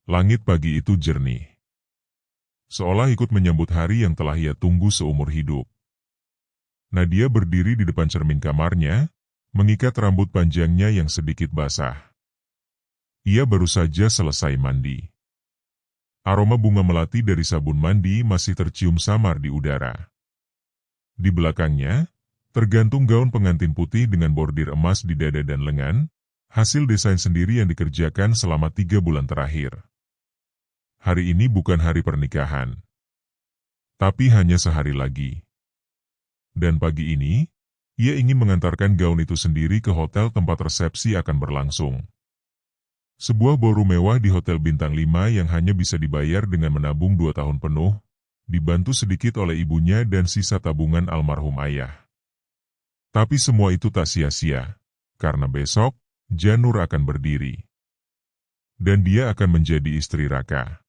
Langit pagi itu jernih. Seolah ikut menyambut hari yang telah ia tunggu seumur hidup. Nadia berdiri di depan cermin kamarnya, mengikat rambut panjangnya yang sedikit basah. Ia baru saja selesai mandi. Aroma bunga melati dari sabun mandi masih tercium samar di udara. Di belakangnya, tergantung gaun pengantin putih dengan bordir emas di dada dan lengan, hasil desain sendiri yang dikerjakan selama 3 bulan terakhir. Hari ini bukan hari pernikahan, tapi hanya sehari lagi. Dan pagi ini, ia ingin mengantarkan gaun itu sendiri ke hotel tempat resepsi akan berlangsung. Sebuah ballroom mewah di Hotel Bintang 5 yang hanya bisa dibayar dengan menabung 2 tahun penuh, dibantu sedikit oleh ibunya dan sisa tabungan almarhum ayah. Tapi semua itu tak sia-sia, karena besok, Janur akan berdiri. Dan dia akan menjadi istri Raka.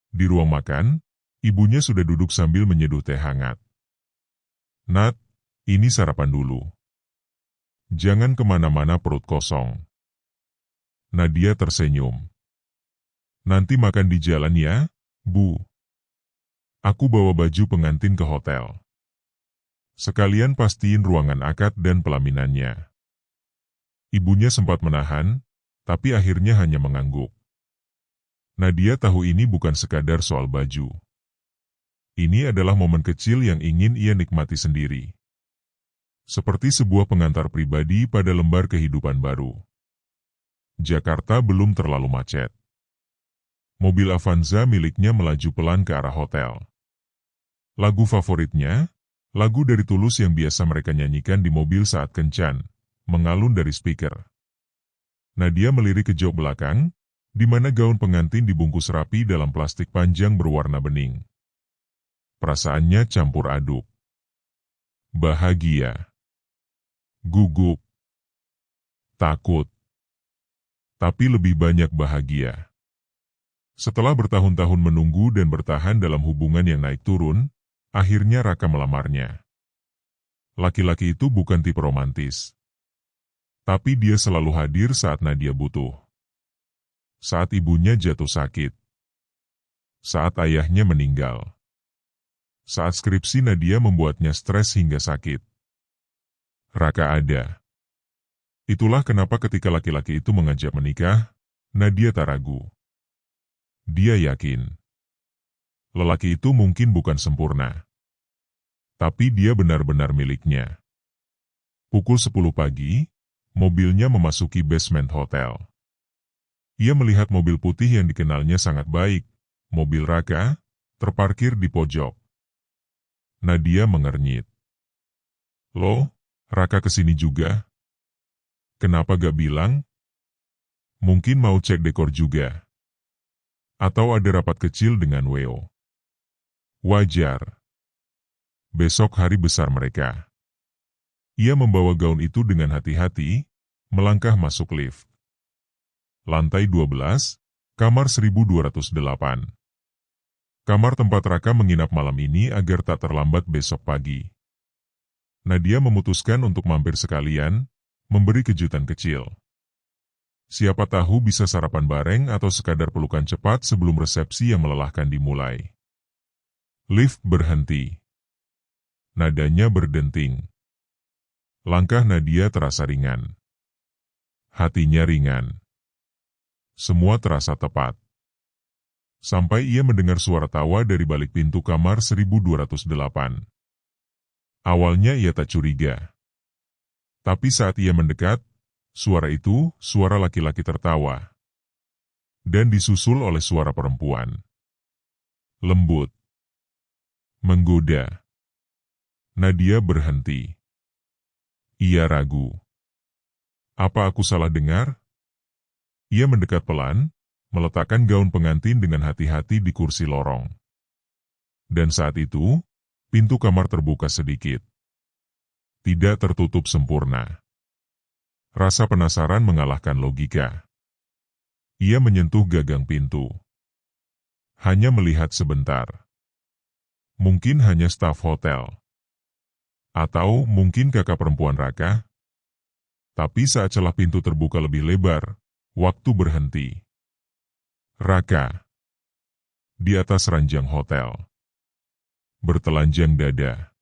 Di ruang makan, ibunya sudah duduk sambil menyeduh teh hangat. "Nat, ini sarapan dulu. Jangan kemana-mana perut kosong." Nadia tersenyum. "Nanti makan di jalan ya, Bu. Aku bawa baju pengantin ke hotel. Sekalian pastiin ruangan akad dan pelaminannya." Ibunya sempat menahan, tapi akhirnya hanya mengangguk. Nadia tahu ini bukan sekadar soal baju. Ini adalah momen kecil yang ingin ia nikmati sendiri. Seperti sebuah pengantar pribadi pada lembar kehidupan baru. Jakarta belum terlalu macet. Mobil Avanza miliknya melaju pelan ke arah hotel. Lagu favoritnya, lagu dari Tulus yang biasa mereka nyanyikan di mobil saat kencan, mengalun dari speaker. Nadia melirik ke jok belakang, di mana gaun pengantin dibungkus rapi dalam plastik panjang berwarna bening. Perasaannya campur aduk. Bahagia. Gugup. Takut. Tapi lebih banyak bahagia. Setelah bertahun-tahun menunggu dan bertahan dalam hubungan yang naik turun, akhirnya Raka melamarnya. Laki-laki itu bukan tipe romantis. Tapi dia selalu hadir saat Nadia butuh. Saat ibunya jatuh sakit. Saat ayahnya meninggal. Saat skripsi Nadia membuatnya stres hingga sakit. Raka ada. Itulah kenapa ketika laki-laki itu mengajak menikah, Nadia tak ragu. Dia yakin. Lelaki itu mungkin bukan sempurna. Tapi dia benar-benar miliknya. Pukul 10 pagi, mobilnya memasuki basement hotel. Ia melihat mobil putih yang dikenalnya sangat baik, mobil Raka, terparkir di pojok. Nadia mengernyit. "Loh, Raka kesini juga? Kenapa gak bilang? Mungkin mau cek dekor juga. Atau ada rapat kecil dengan Weo." Wajar. Besok hari besar mereka. Ia membawa gaun itu dengan hati-hati, melangkah masuk lift. Lantai 12, kamar 1208. Kamar tempat Raka menginap malam ini agar tak terlambat besok pagi. Nadia memutuskan untuk mampir sekalian, memberi kejutan kecil. Siapa tahu bisa sarapan bareng atau sekadar pelukan cepat sebelum resepsi yang melelahkan dimulai. Lift berhenti. Nadanya berdenting. Langkah Nadia terasa ringan. Hatinya ringan. Semua terasa tepat. Sampai ia mendengar suara tawa dari balik pintu kamar 1208. Awalnya ia tak curiga. Tapi saat ia mendekat, suara itu, suara laki-laki tertawa. Dan disusul oleh suara perempuan. Lembut. Menggoda. Nadia berhenti. Ia ragu. Apa aku salah dengar? Ia mendekat pelan, meletakkan gaun pengantin dengan hati-hati di kursi lorong. Dan saat itu, pintu kamar terbuka sedikit. Tidak tertutup sempurna. Rasa penasaran mengalahkan logika. Ia menyentuh gagang pintu. Hanya melihat sebentar. Mungkin hanya staf hotel. Atau mungkin kakak perempuan Raka. Tapi saat celah pintu terbuka lebih lebar, waktu berhenti. Raka. Di atas ranjang hotel. Bertelanjang dada.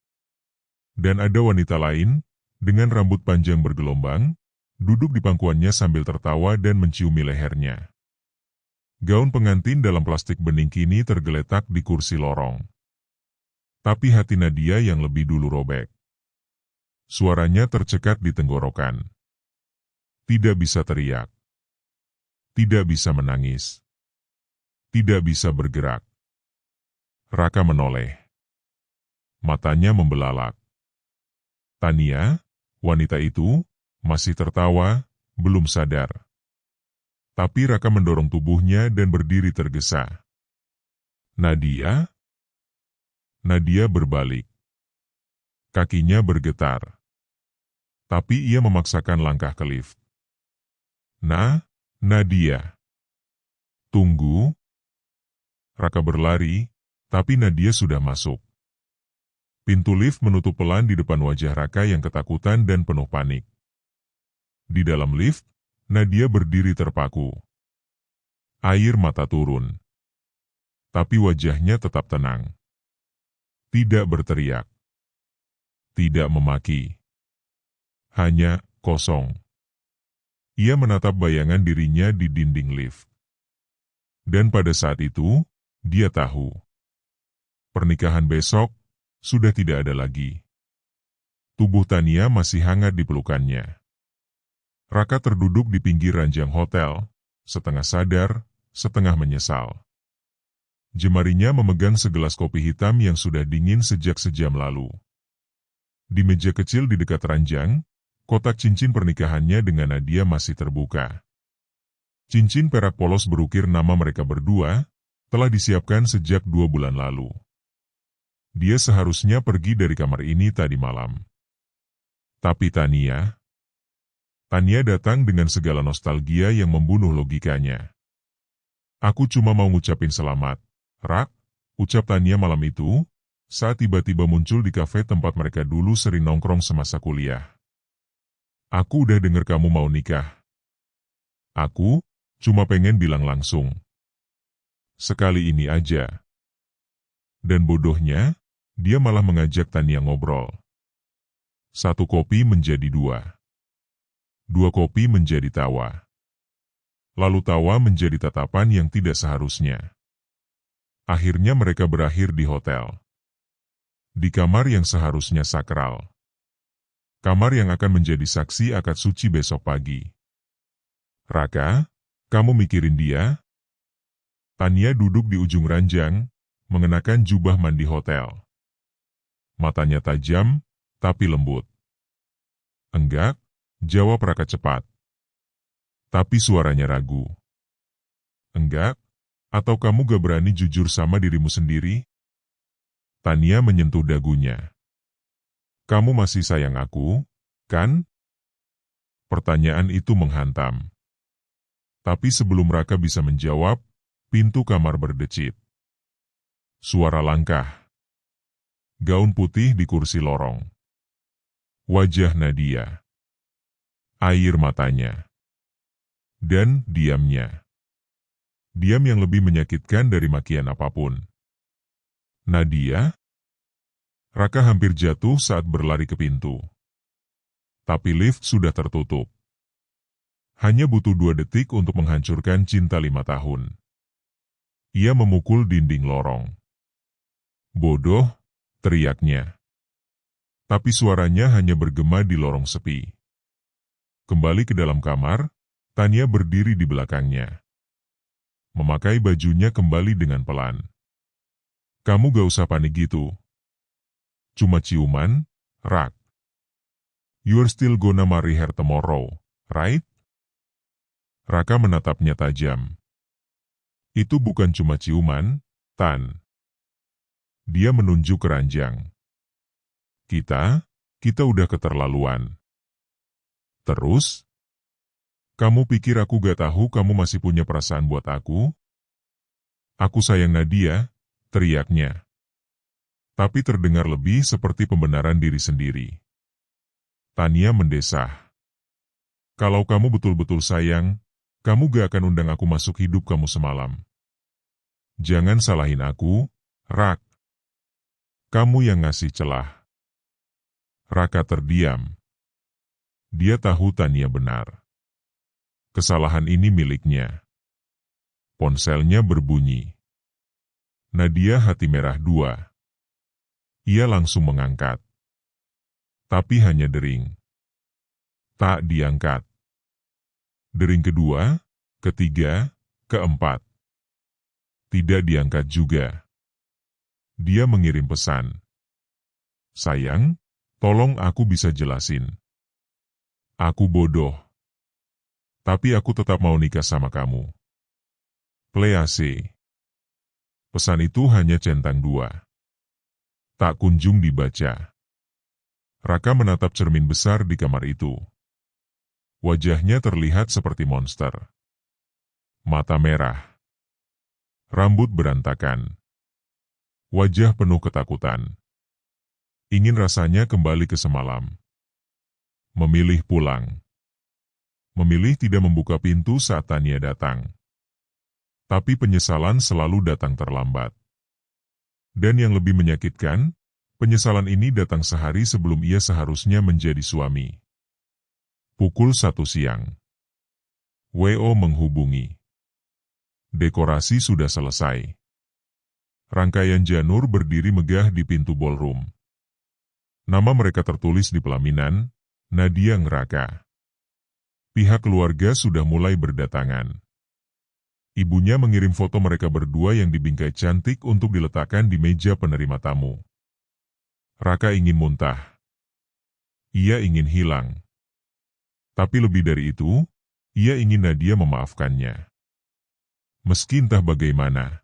Dan ada wanita lain, dengan rambut panjang bergelombang, duduk di pangkuannya sambil tertawa dan menciumi lehernya. Gaun pengantin dalam plastik bening kini tergeletak di kursi lorong. Tapi hati Nadia yang lebih dulu robek. Suaranya tercekat di tenggorokan. Tidak bisa teriak. Tidak bisa menangis. Tidak bisa bergerak. Raka menoleh. Matanya membelalak. Tania, wanita itu, masih tertawa, belum sadar. Tapi Raka mendorong tubuhnya dan berdiri tergesa. Nadia? Nadia berbalik. Kakinya bergetar. Tapi ia memaksakan langkah ke lift. Nadia. Tunggu. Raka berlari, tapi Nadia sudah masuk. Pintu lift menutup pelan di depan wajah Raka yang ketakutan dan penuh panik. Di dalam lift, Nadia berdiri terpaku. Air mata turun. Tapi wajahnya tetap tenang. Tidak berteriak. Tidak memaki. Hanya kosong. Ia menatap bayangan dirinya di dinding lift. Dan pada saat itu, dia tahu. Pernikahan besok sudah tidak ada lagi. Tubuh Tania masih hangat di pelukannya. Raka terduduk di pinggir ranjang hotel, setengah sadar, setengah menyesal. Jemarinya memegang segelas kopi hitam yang sudah dingin sejak sejam lalu. Di meja kecil di dekat ranjang, kotak cincin pernikahannya dengan Nadia masih terbuka. Cincin perak polos berukir nama mereka berdua, telah disiapkan sejak 2 bulan lalu. Dia seharusnya pergi dari kamar ini tadi malam. Tapi Tania datang dengan segala nostalgia yang membunuh logikanya. Aku cuma mau ngucapin selamat, Rak, ucap Tania malam itu, saat tiba-tiba muncul di kafe tempat mereka dulu sering nongkrong semasa kuliah. Aku udah denger kamu mau nikah. Aku cuma pengen bilang langsung. Sekali ini aja. Dan bodohnya, dia malah mengajak Tania ngobrol. 1 kopi menjadi 2. 2 kopi menjadi tawa. Lalu tawa menjadi tatapan yang tidak seharusnya. Akhirnya mereka berakhir di hotel. Di kamar yang seharusnya sakral. Kamar yang akan menjadi saksi akad suci besok pagi. Raka, kamu mikirin dia? Tania duduk di ujung ranjang, mengenakan jubah mandi hotel. Matanya tajam, tapi lembut. Enggak, jawab Raka cepat. Tapi suaranya ragu. Enggak, atau kamu gak berani jujur sama dirimu sendiri? Tania menyentuh dagunya. Kamu masih sayang aku, kan? Pertanyaan itu menghantam. Tapi sebelum Raka bisa menjawab, pintu kamar berdecit. Suara langkah. Gaun putih di kursi lorong. Wajah Nadia. Air matanya. Dan diamnya. Diam yang lebih menyakitkan dari makian apapun. Nadia? Raka hampir jatuh saat berlari ke pintu. Tapi lift sudah tertutup. Hanya butuh 2 detik untuk menghancurkan cinta 5 tahun. Ia memukul dinding lorong. Bodoh, teriaknya. Tapi suaranya hanya bergema di lorong sepi. Kembali ke dalam kamar, Tania berdiri di belakangnya. Memakai bajunya kembali dengan pelan. Kamu gak usah panik gitu. Cuma ciuman, Rak. You're still gonna marry her tomorrow, right? Raka menatapnya tajam. Itu bukan cuma ciuman, Tan. Dia menunjuk ke ranjang. Kita udah keterlaluan. Terus? Kamu pikir aku gak tahu kamu masih punya perasaan buat aku? Aku sayang Nadia, teriaknya. Tapi terdengar lebih seperti pembenaran diri sendiri. Tania mendesah. Kalau kamu betul-betul sayang, kamu gak akan undang aku masuk hidup kamu semalam. Jangan salahin aku, Rak. Kamu yang ngasih celah. Raka terdiam. Dia tahu Tania benar. Kesalahan ini miliknya. Ponselnya berbunyi. Nadia hati merah dua. Ia langsung mengangkat. Tapi hanya dering. Tak diangkat. Dering kedua, ketiga, keempat. Tidak diangkat juga. Dia mengirim pesan. Sayang, tolong aku bisa jelasin. Aku bodoh. Tapi aku tetap mau nikah sama kamu. Please. Pesan itu hanya centang dua. Tak kunjung dibaca. Raka menatap cermin besar di kamar itu. Wajahnya terlihat seperti monster. Mata merah. Rambut berantakan. Wajah penuh ketakutan. Ingin rasanya kembali ke semalam. Memilih pulang. Memilih tidak membuka pintu saat Tania datang. Tapi penyesalan selalu datang terlambat. Dan yang lebih menyakitkan, penyesalan ini datang sehari sebelum ia seharusnya menjadi suami. Pukul 1 siang. WO menghubungi. Dekorasi sudah selesai. Rangkaian janur berdiri megah di pintu ballroom. Nama mereka tertulis di pelaminan, Nadia Ngeraka. Pihak keluarga sudah mulai berdatangan. Ibunya mengirim foto mereka berdua yang dibingkai cantik untuk diletakkan di meja penerima tamu. Raka ingin muntah. Ia ingin hilang. Tapi lebih dari itu, ia ingin Nadia memaafkannya. Meski entah bagaimana.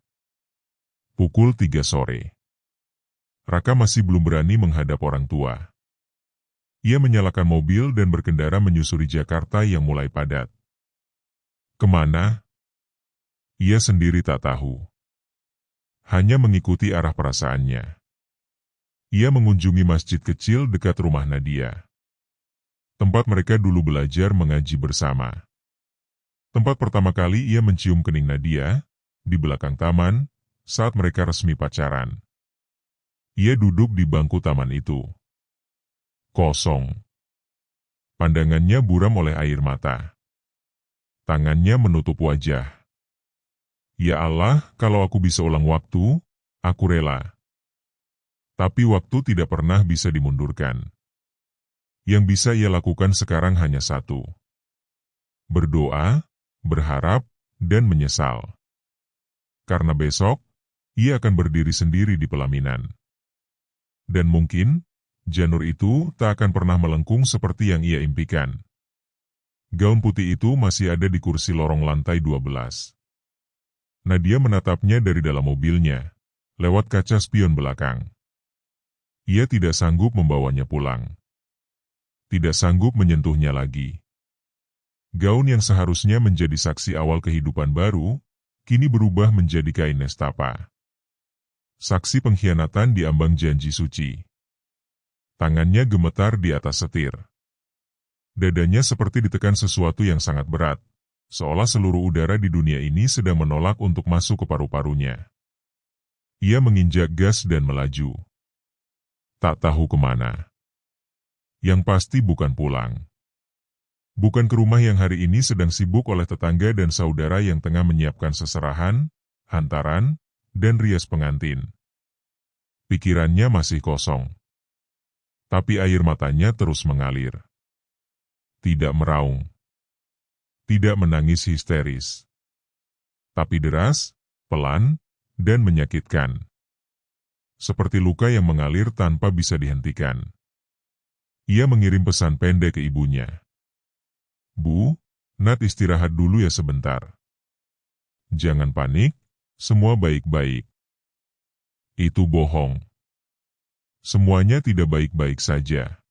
Pukul 3 sore. Raka masih belum berani menghadap orang tua. Ia menyalakan mobil dan berkendara menyusuri Jakarta yang mulai padat. Kemana? Ia sendiri tak tahu. Hanya mengikuti arah perasaannya. Ia mengunjungi masjid kecil dekat rumah Nadia. Tempat mereka dulu belajar mengaji bersama. Tempat pertama kali ia mencium kening Nadia, di belakang taman, saat mereka resmi pacaran. Ia duduk di bangku taman itu. Kosong. Pandangannya buram oleh air mata. Tangannya menutup wajah. Ya Allah, kalau aku bisa ulang waktu, aku rela. Tapi waktu tidak pernah bisa dimundurkan. Yang bisa ia lakukan sekarang hanya satu. Berdoa, berharap, dan menyesal. Karena besok, ia akan berdiri sendiri di pelaminan. Dan mungkin, janur itu tak akan pernah melengkung seperti yang ia impikan. Gaun putih itu masih ada di kursi lorong lantai 12. Nadia menatapnya dari dalam mobilnya, lewat kaca spion belakang. Ia tidak sanggup membawanya pulang. Tidak sanggup menyentuhnya lagi. Gaun yang seharusnya menjadi saksi awal kehidupan baru, kini berubah menjadi kain nestapa. Saksi pengkhianatan di ambang janji suci. Tangannya gemetar di atas setir. Dadanya seperti ditekan sesuatu yang sangat berat, seolah seluruh udara di dunia ini sedang menolak untuk masuk ke paru-parunya. Ia menginjak gas dan melaju. Tak tahu kemana. Yang pasti bukan pulang. Bukan ke rumah yang hari ini sedang sibuk oleh tetangga dan saudara yang tengah menyiapkan seserahan, hantaran, dan rias pengantin. Pikirannya masih kosong. Tapi air matanya terus mengalir. Tidak meraung. Tidak menangis histeris. Tapi deras, pelan, dan menyakitkan. Seperti luka yang mengalir tanpa bisa dihentikan. Ia mengirim pesan pendek ke ibunya. Bu, Nat istirahat dulu ya sebentar. Jangan panik, semua baik-baik. Itu bohong. Semuanya tidak baik-baik saja.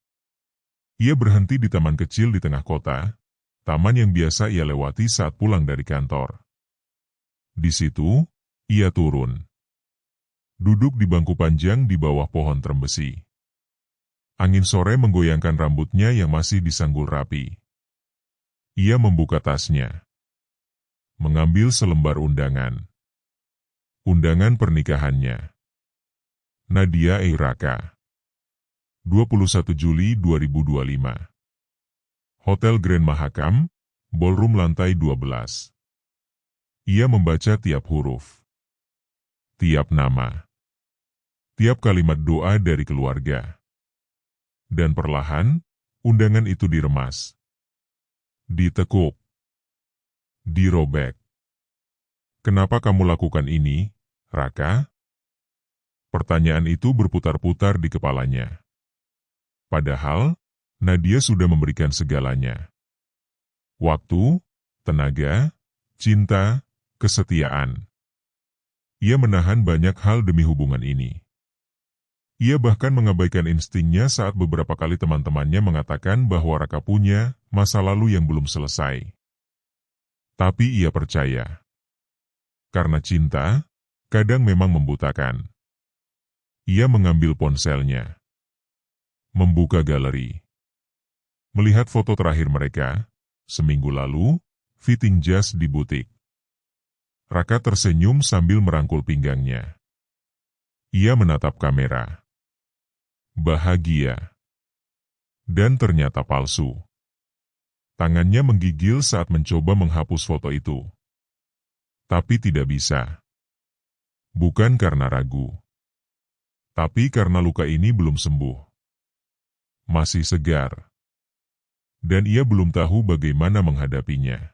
Ia berhenti di taman kecil di tengah kota, taman yang biasa ia lewati saat pulang dari kantor. Di situ, ia turun. Duduk di bangku panjang di bawah pohon trembesi. Angin sore menggoyangkan rambutnya yang masih disanggul rapi. Ia membuka tasnya. Mengambil selembar undangan. Undangan pernikahannya. Nadia Raka. 21 Juli 2025. Hotel Grand Mahakam, Ballroom lantai 12. Ia membaca tiap huruf, tiap nama, tiap kalimat doa dari keluarga. Dan perlahan, undangan itu diremas, ditekuk, dirobek. Kenapa kamu lakukan ini, Raka? Pertanyaan itu berputar-putar di kepalanya. Padahal, Nadia sudah memberikan segalanya. Waktu, tenaga, cinta, kesetiaan. Ia menahan banyak hal demi hubungan ini. Ia bahkan mengabaikan instingnya saat beberapa kali teman-temannya mengatakan bahwa Raka punya masa lalu yang belum selesai. Tapi ia percaya. Karena cinta, kadang memang membutakan. Ia mengambil ponselnya. Membuka galeri. Melihat foto terakhir mereka, seminggu lalu, fitting jas di butik. Raka tersenyum sambil merangkul pinggangnya. Ia menatap kamera. Bahagia. Dan ternyata palsu. Tangannya menggigil saat mencoba menghapus foto itu. Tapi tidak bisa. Bukan karena ragu. Tapi karena luka ini belum sembuh. Masih segar. Dan ia belum tahu bagaimana menghadapinya.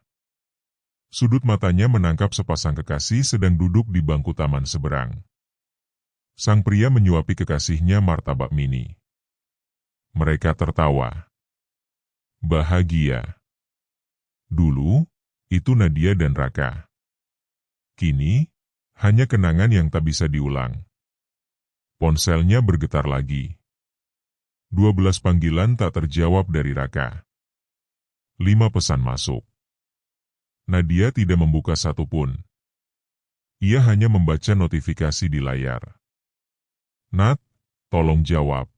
Sudut matanya menangkap sepasang kekasih sedang duduk di bangku taman seberang. Sang pria menyuapi kekasihnya martabak mini. Mereka tertawa. Bahagia. Dulu, itu Nadia dan Raka. Kini, hanya kenangan yang tak bisa diulang. Ponselnya bergetar lagi. 12 panggilan tak terjawab dari Raka. 5 pesan masuk. Nadia tidak membuka satupun. Ia hanya membaca notifikasi di layar. Nat, tolong jawab.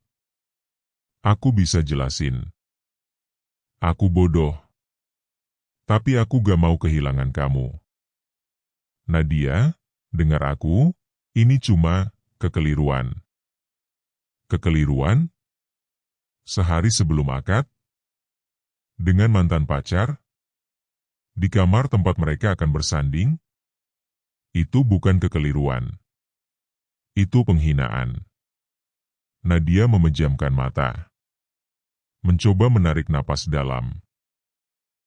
Aku bisa jelasin. Aku bodoh. Tapi aku gak mau kehilangan kamu. Nadia, dengar aku, ini cuma kekeliruan. Kekeliruan? Sehari sebelum akad? Dengan mantan pacar? Di kamar tempat mereka akan bersanding? Itu bukan kekeliruan. Itu penghinaan. Nadia memejamkan mata. Mencoba menarik napas dalam.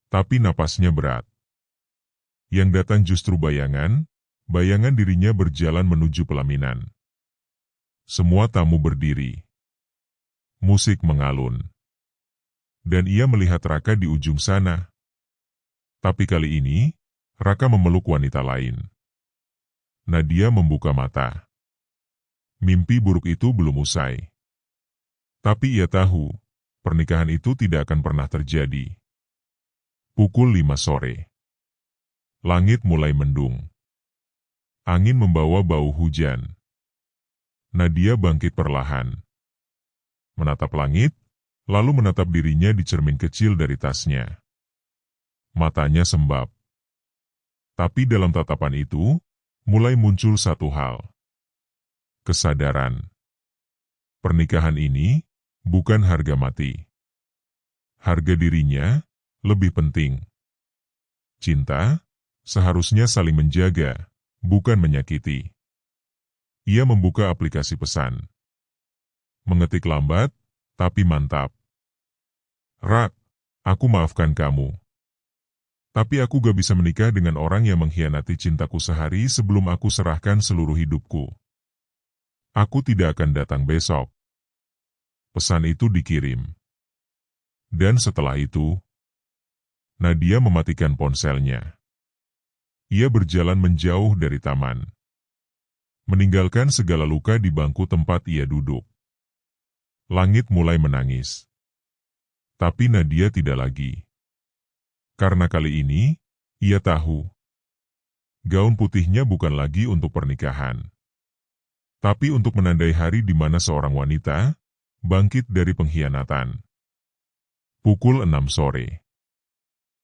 Tapi napasnya berat. Yang datang justru bayangan dirinya berjalan menuju pelaminan. Semua tamu berdiri. Musik mengalun. Dan ia melihat Raka di ujung sana. Tapi kali ini, Raka memeluk wanita lain. Nadia membuka mata. Mimpi buruk itu belum usai. Tapi ia tahu, pernikahan itu tidak akan pernah terjadi. Pukul 5 sore. Langit mulai mendung. Angin membawa bau hujan. Nadia bangkit perlahan. Menatap langit, lalu menatap dirinya di cermin kecil dari tasnya. Matanya sembab. Tapi dalam tatapan itu, mulai muncul satu hal. Kesadaran. Pernikahan ini bukan harga mati. Harga dirinya lebih penting. Cinta seharusnya saling menjaga, bukan menyakiti. Ia membuka aplikasi pesan. Mengetik lambat, tapi mantap. Rak, aku maafkan kamu. Tapi aku gak bisa menikah dengan orang yang mengkhianati cintaku sehari sebelum aku serahkan seluruh hidupku. Aku tidak akan datang besok. Pesan itu dikirim. Dan setelah itu, Nadia mematikan ponselnya. Ia berjalan menjauh dari taman. Meninggalkan segala luka di bangku tempat ia duduk. Langit mulai menangis. Tapi Nadia tidak lagi. Karena kali ini, ia tahu. Gaun putihnya bukan lagi untuk pernikahan. Tapi untuk menandai hari di mana seorang wanita bangkit dari pengkhianatan. Pukul 6 sore.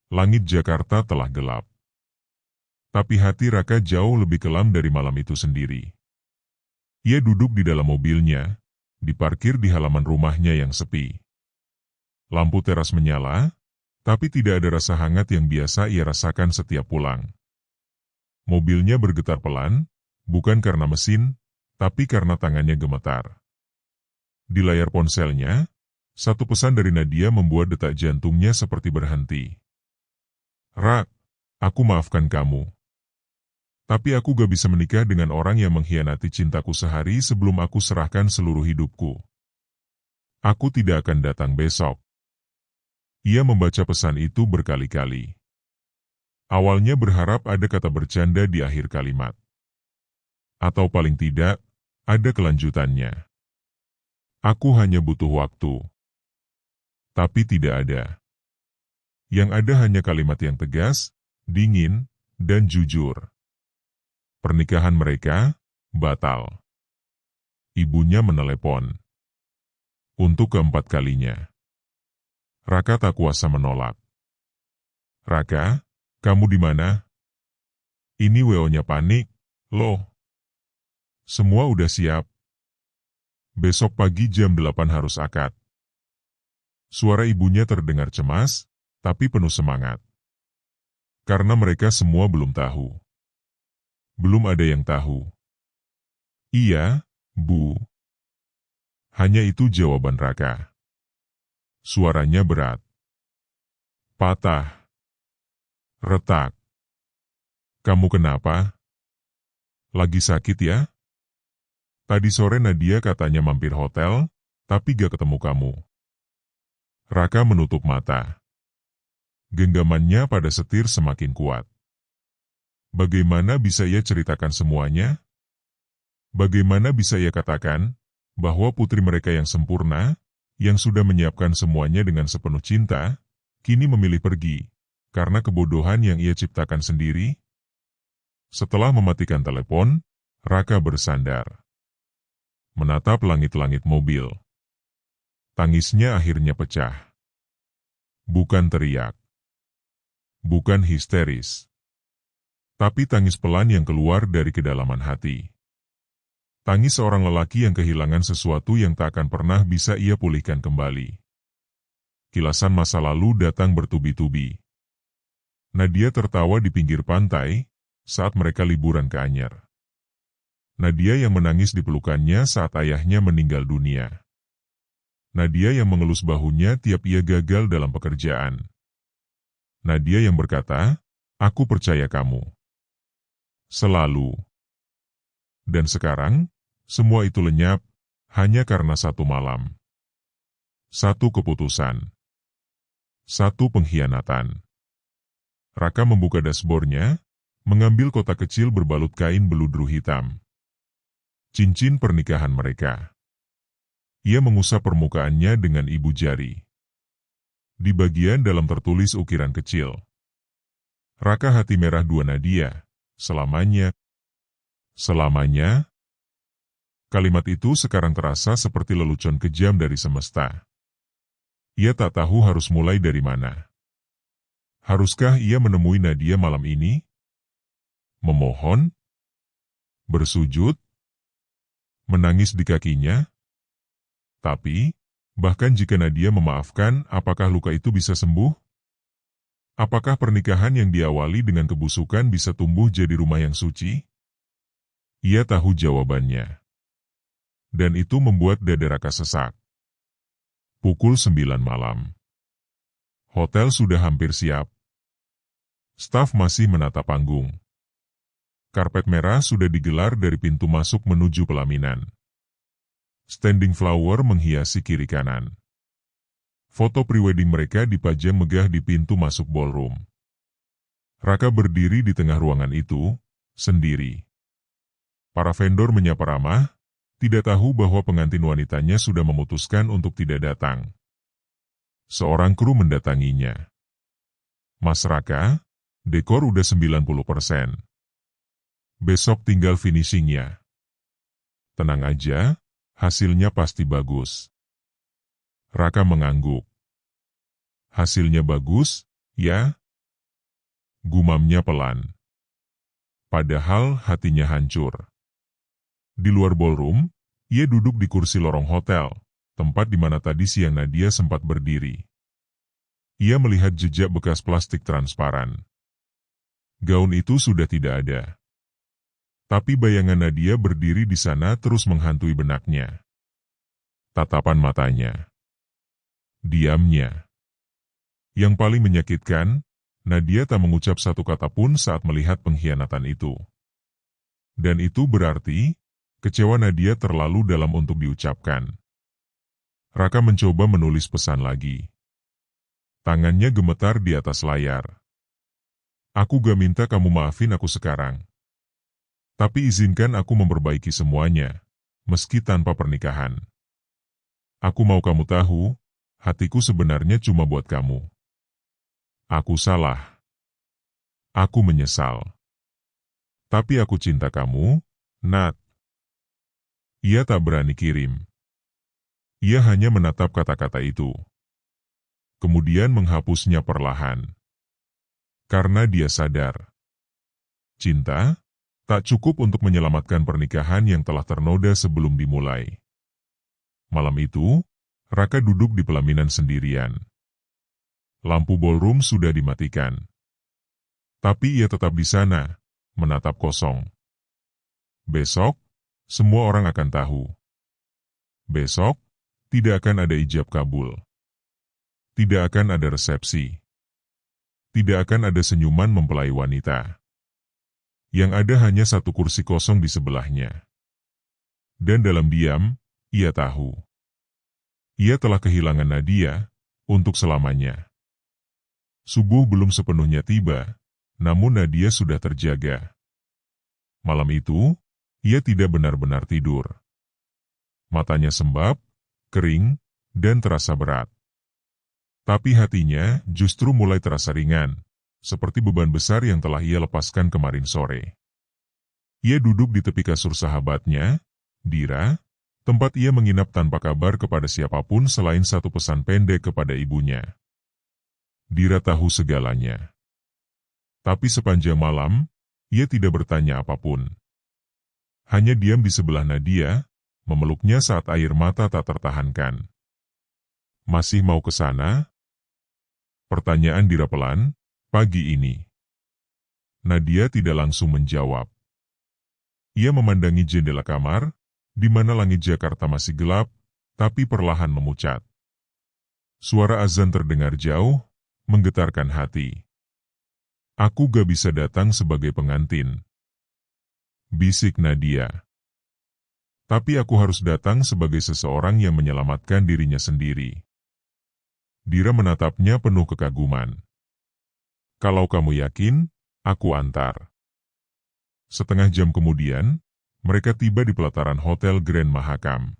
Langit Jakarta telah gelap. Tapi hati Raka jauh lebih kelam dari malam itu sendiri. Ia duduk di dalam mobilnya, diparkir di halaman rumahnya yang sepi. Lampu teras menyala, tapi tidak ada rasa hangat yang biasa ia rasakan setiap pulang. Mobilnya bergetar pelan, bukan karena mesin, tapi karena tangannya gemetar. Di layar ponselnya, satu pesan dari Nadia membuat detak jantungnya seperti berhenti. Rak, aku maafkan kamu. Tapi aku gak bisa menikah dengan orang yang mengkhianati cintaku sehari sebelum aku serahkan seluruh hidupku. Aku tidak akan datang besok. Ia membaca pesan itu berkali-kali. Awalnya berharap ada kata bercanda di akhir kalimat. Atau paling tidak, ada kelanjutannya. Aku hanya butuh waktu. Tapi tidak ada. Yang ada hanya kalimat yang tegas, dingin, dan jujur. Pernikahan mereka batal. Ibunya menelepon. Untuk keempat kalinya. Raka tak kuasa menolak. Raka, kamu di mana? Ini WO-nya panik, loh. Semua udah siap. Besok pagi jam 8 harus akad. Suara ibunya terdengar cemas, tapi penuh semangat. Karena mereka semua belum tahu. Belum ada yang tahu. Iya, Bu. Hanya itu jawaban Raka. Suaranya berat. Patah. Retak. Kamu kenapa? Lagi sakit ya? Tadi sore Nadia katanya mampir hotel, tapi gak ketemu kamu. Raka menutup mata. Genggamannya pada setir semakin kuat. Bagaimana bisa ia ceritakan semuanya? Bagaimana bisa ia katakan bahwa putri mereka yang sempurna, yang sudah menyiapkan semuanya dengan sepenuh cinta, kini memilih pergi, karena kebodohan yang ia ciptakan sendiri? Setelah mematikan telepon, Raka bersandar. Menatap langit-langit mobil. Tangisnya akhirnya pecah. Bukan teriak. Bukan histeris. Tapi tangis pelan yang keluar dari kedalaman hati. Tangis seorang lelaki yang kehilangan sesuatu yang tak akan pernah bisa ia pulihkan kembali. Kilasan masa lalu datang bertubi-tubi. Nadia tertawa di pinggir pantai saat mereka liburan ke Anyer. Nadia yang menangis di pelukannya saat ayahnya meninggal dunia. Nadia yang mengelus bahunya tiap ia gagal dalam pekerjaan. Nadia yang berkata, "Aku percaya kamu." Selalu. Dan sekarang, semua itu lenyap, hanya karena satu malam. Satu keputusan. Satu pengkhianatan. Raka membuka dashboardnya, mengambil kotak kecil berbalut kain beludru hitam. Cincin pernikahan mereka. Ia mengusap permukaannya dengan ibu jari. Di bagian dalam tertulis ukiran kecil. Raka hati merah dua Nadia, selamanya. Selamanya? Kalimat itu sekarang terasa seperti lelucon kejam dari semesta. Ia tak tahu harus mulai dari mana. Haruskah ia menemui Nadia malam ini? Memohon? Bersujud? Menangis di kakinya? Tapi, bahkan jika Nadia memaafkan, apakah luka itu bisa sembuh? Apakah pernikahan yang diawali dengan kebusukan bisa tumbuh jadi rumah yang suci? Ia tahu jawabannya. Dan itu membuat dada Raka sesak. Pukul 9 malam. Hotel sudah hampir siap. Staf masih menata panggung. Karpet merah sudah digelar dari pintu masuk menuju pelaminan. Standing flower menghiasi kiri kanan. Foto prewedding mereka dipajang megah di pintu masuk ballroom. Raka berdiri di tengah ruangan itu, sendiri. Para vendor menyapa ramah, tidak tahu bahwa pengantin wanitanya sudah memutuskan untuk tidak datang. Seorang kru mendatanginya. Mas Raka, dekor udah 90%. Besok tinggal finishingnya. Tenang aja, hasilnya pasti bagus. Raka mengangguk. Hasilnya bagus, ya? Gumamnya pelan. padahal hatinya hancur. Di luar ballroom, ia duduk di kursi lorong hotel, tempat di mana tadi siang Nadia sempat berdiri. Ia melihat jejak bekas plastik transparan. Gaun itu sudah tidak ada. Tapi bayangan Nadia berdiri di sana terus menghantui benaknya. Tatapan matanya. Diamnya. Yang paling menyakitkan, Nadia tak mengucap satu kata pun saat melihat pengkhianatan itu. Dan itu berarti, kecewa Nadia terlalu dalam untuk diucapkan. Raka mencoba menulis pesan lagi. Tangannya gemetar di atas layar. Aku gak minta kamu maafin aku sekarang. Tapi izinkan aku memperbaiki semuanya, meski tanpa pernikahan. Aku mau kamu tahu, hatiku sebenarnya cuma buat kamu. Aku salah. Aku menyesal. Tapi aku cinta kamu, Nat. Ia tak berani kirim. Ia hanya menatap kata-kata itu. Kemudian menghapusnya perlahan. Karena dia sadar. Cinta tak cukup untuk menyelamatkan pernikahan yang telah ternoda sebelum dimulai. Malam itu, Raka duduk di pelaminan sendirian. Lampu ballroom sudah dimatikan. Tapi ia tetap di sana, menatap kosong. Besok, semua orang akan tahu. Besok, tidak akan ada ijab kabul. Tidak akan ada resepsi. Tidak akan ada senyuman mempelai wanita. Yang ada hanya satu kursi kosong di sebelahnya. Dan dalam diam, ia tahu. Ia telah kehilangan Nadia, untuk selamanya. Subuh belum sepenuhnya tiba, namun Nadia sudah terjaga. Malam itu, ia tidak benar-benar tidur. Matanya sembab, kering, dan terasa berat. Tapi hatinya justru mulai terasa ringan, seperti beban besar yang telah ia lepaskan kemarin sore. Ia duduk di tepi kasur sahabatnya, Dira, tempat ia menginap tanpa kabar kepada siapapun selain satu pesan pendek kepada ibunya. Dira tahu segalanya. Tapi sepanjang malam, ia tidak bertanya apapun. Hanya diam di sebelah Nadia, memeluknya saat air mata tak tertahankan. Masih mau ke sana? Pertanyaan Dira pelan, pagi ini. Nadia tidak langsung menjawab. Ia memandangi jendela kamar, di mana langit Jakarta masih gelap, tapi perlahan memucat. Suara azan terdengar jauh, menggetarkan hati. Aku gak bisa datang sebagai pengantin, bisik Nadia. Tapi aku harus datang sebagai seseorang yang menyelamatkan dirinya sendiri. Dira menatapnya penuh kekaguman. Kalau kamu yakin, aku antar. Setengah jam kemudian, mereka tiba di pelataran Hotel Grand Mahakam.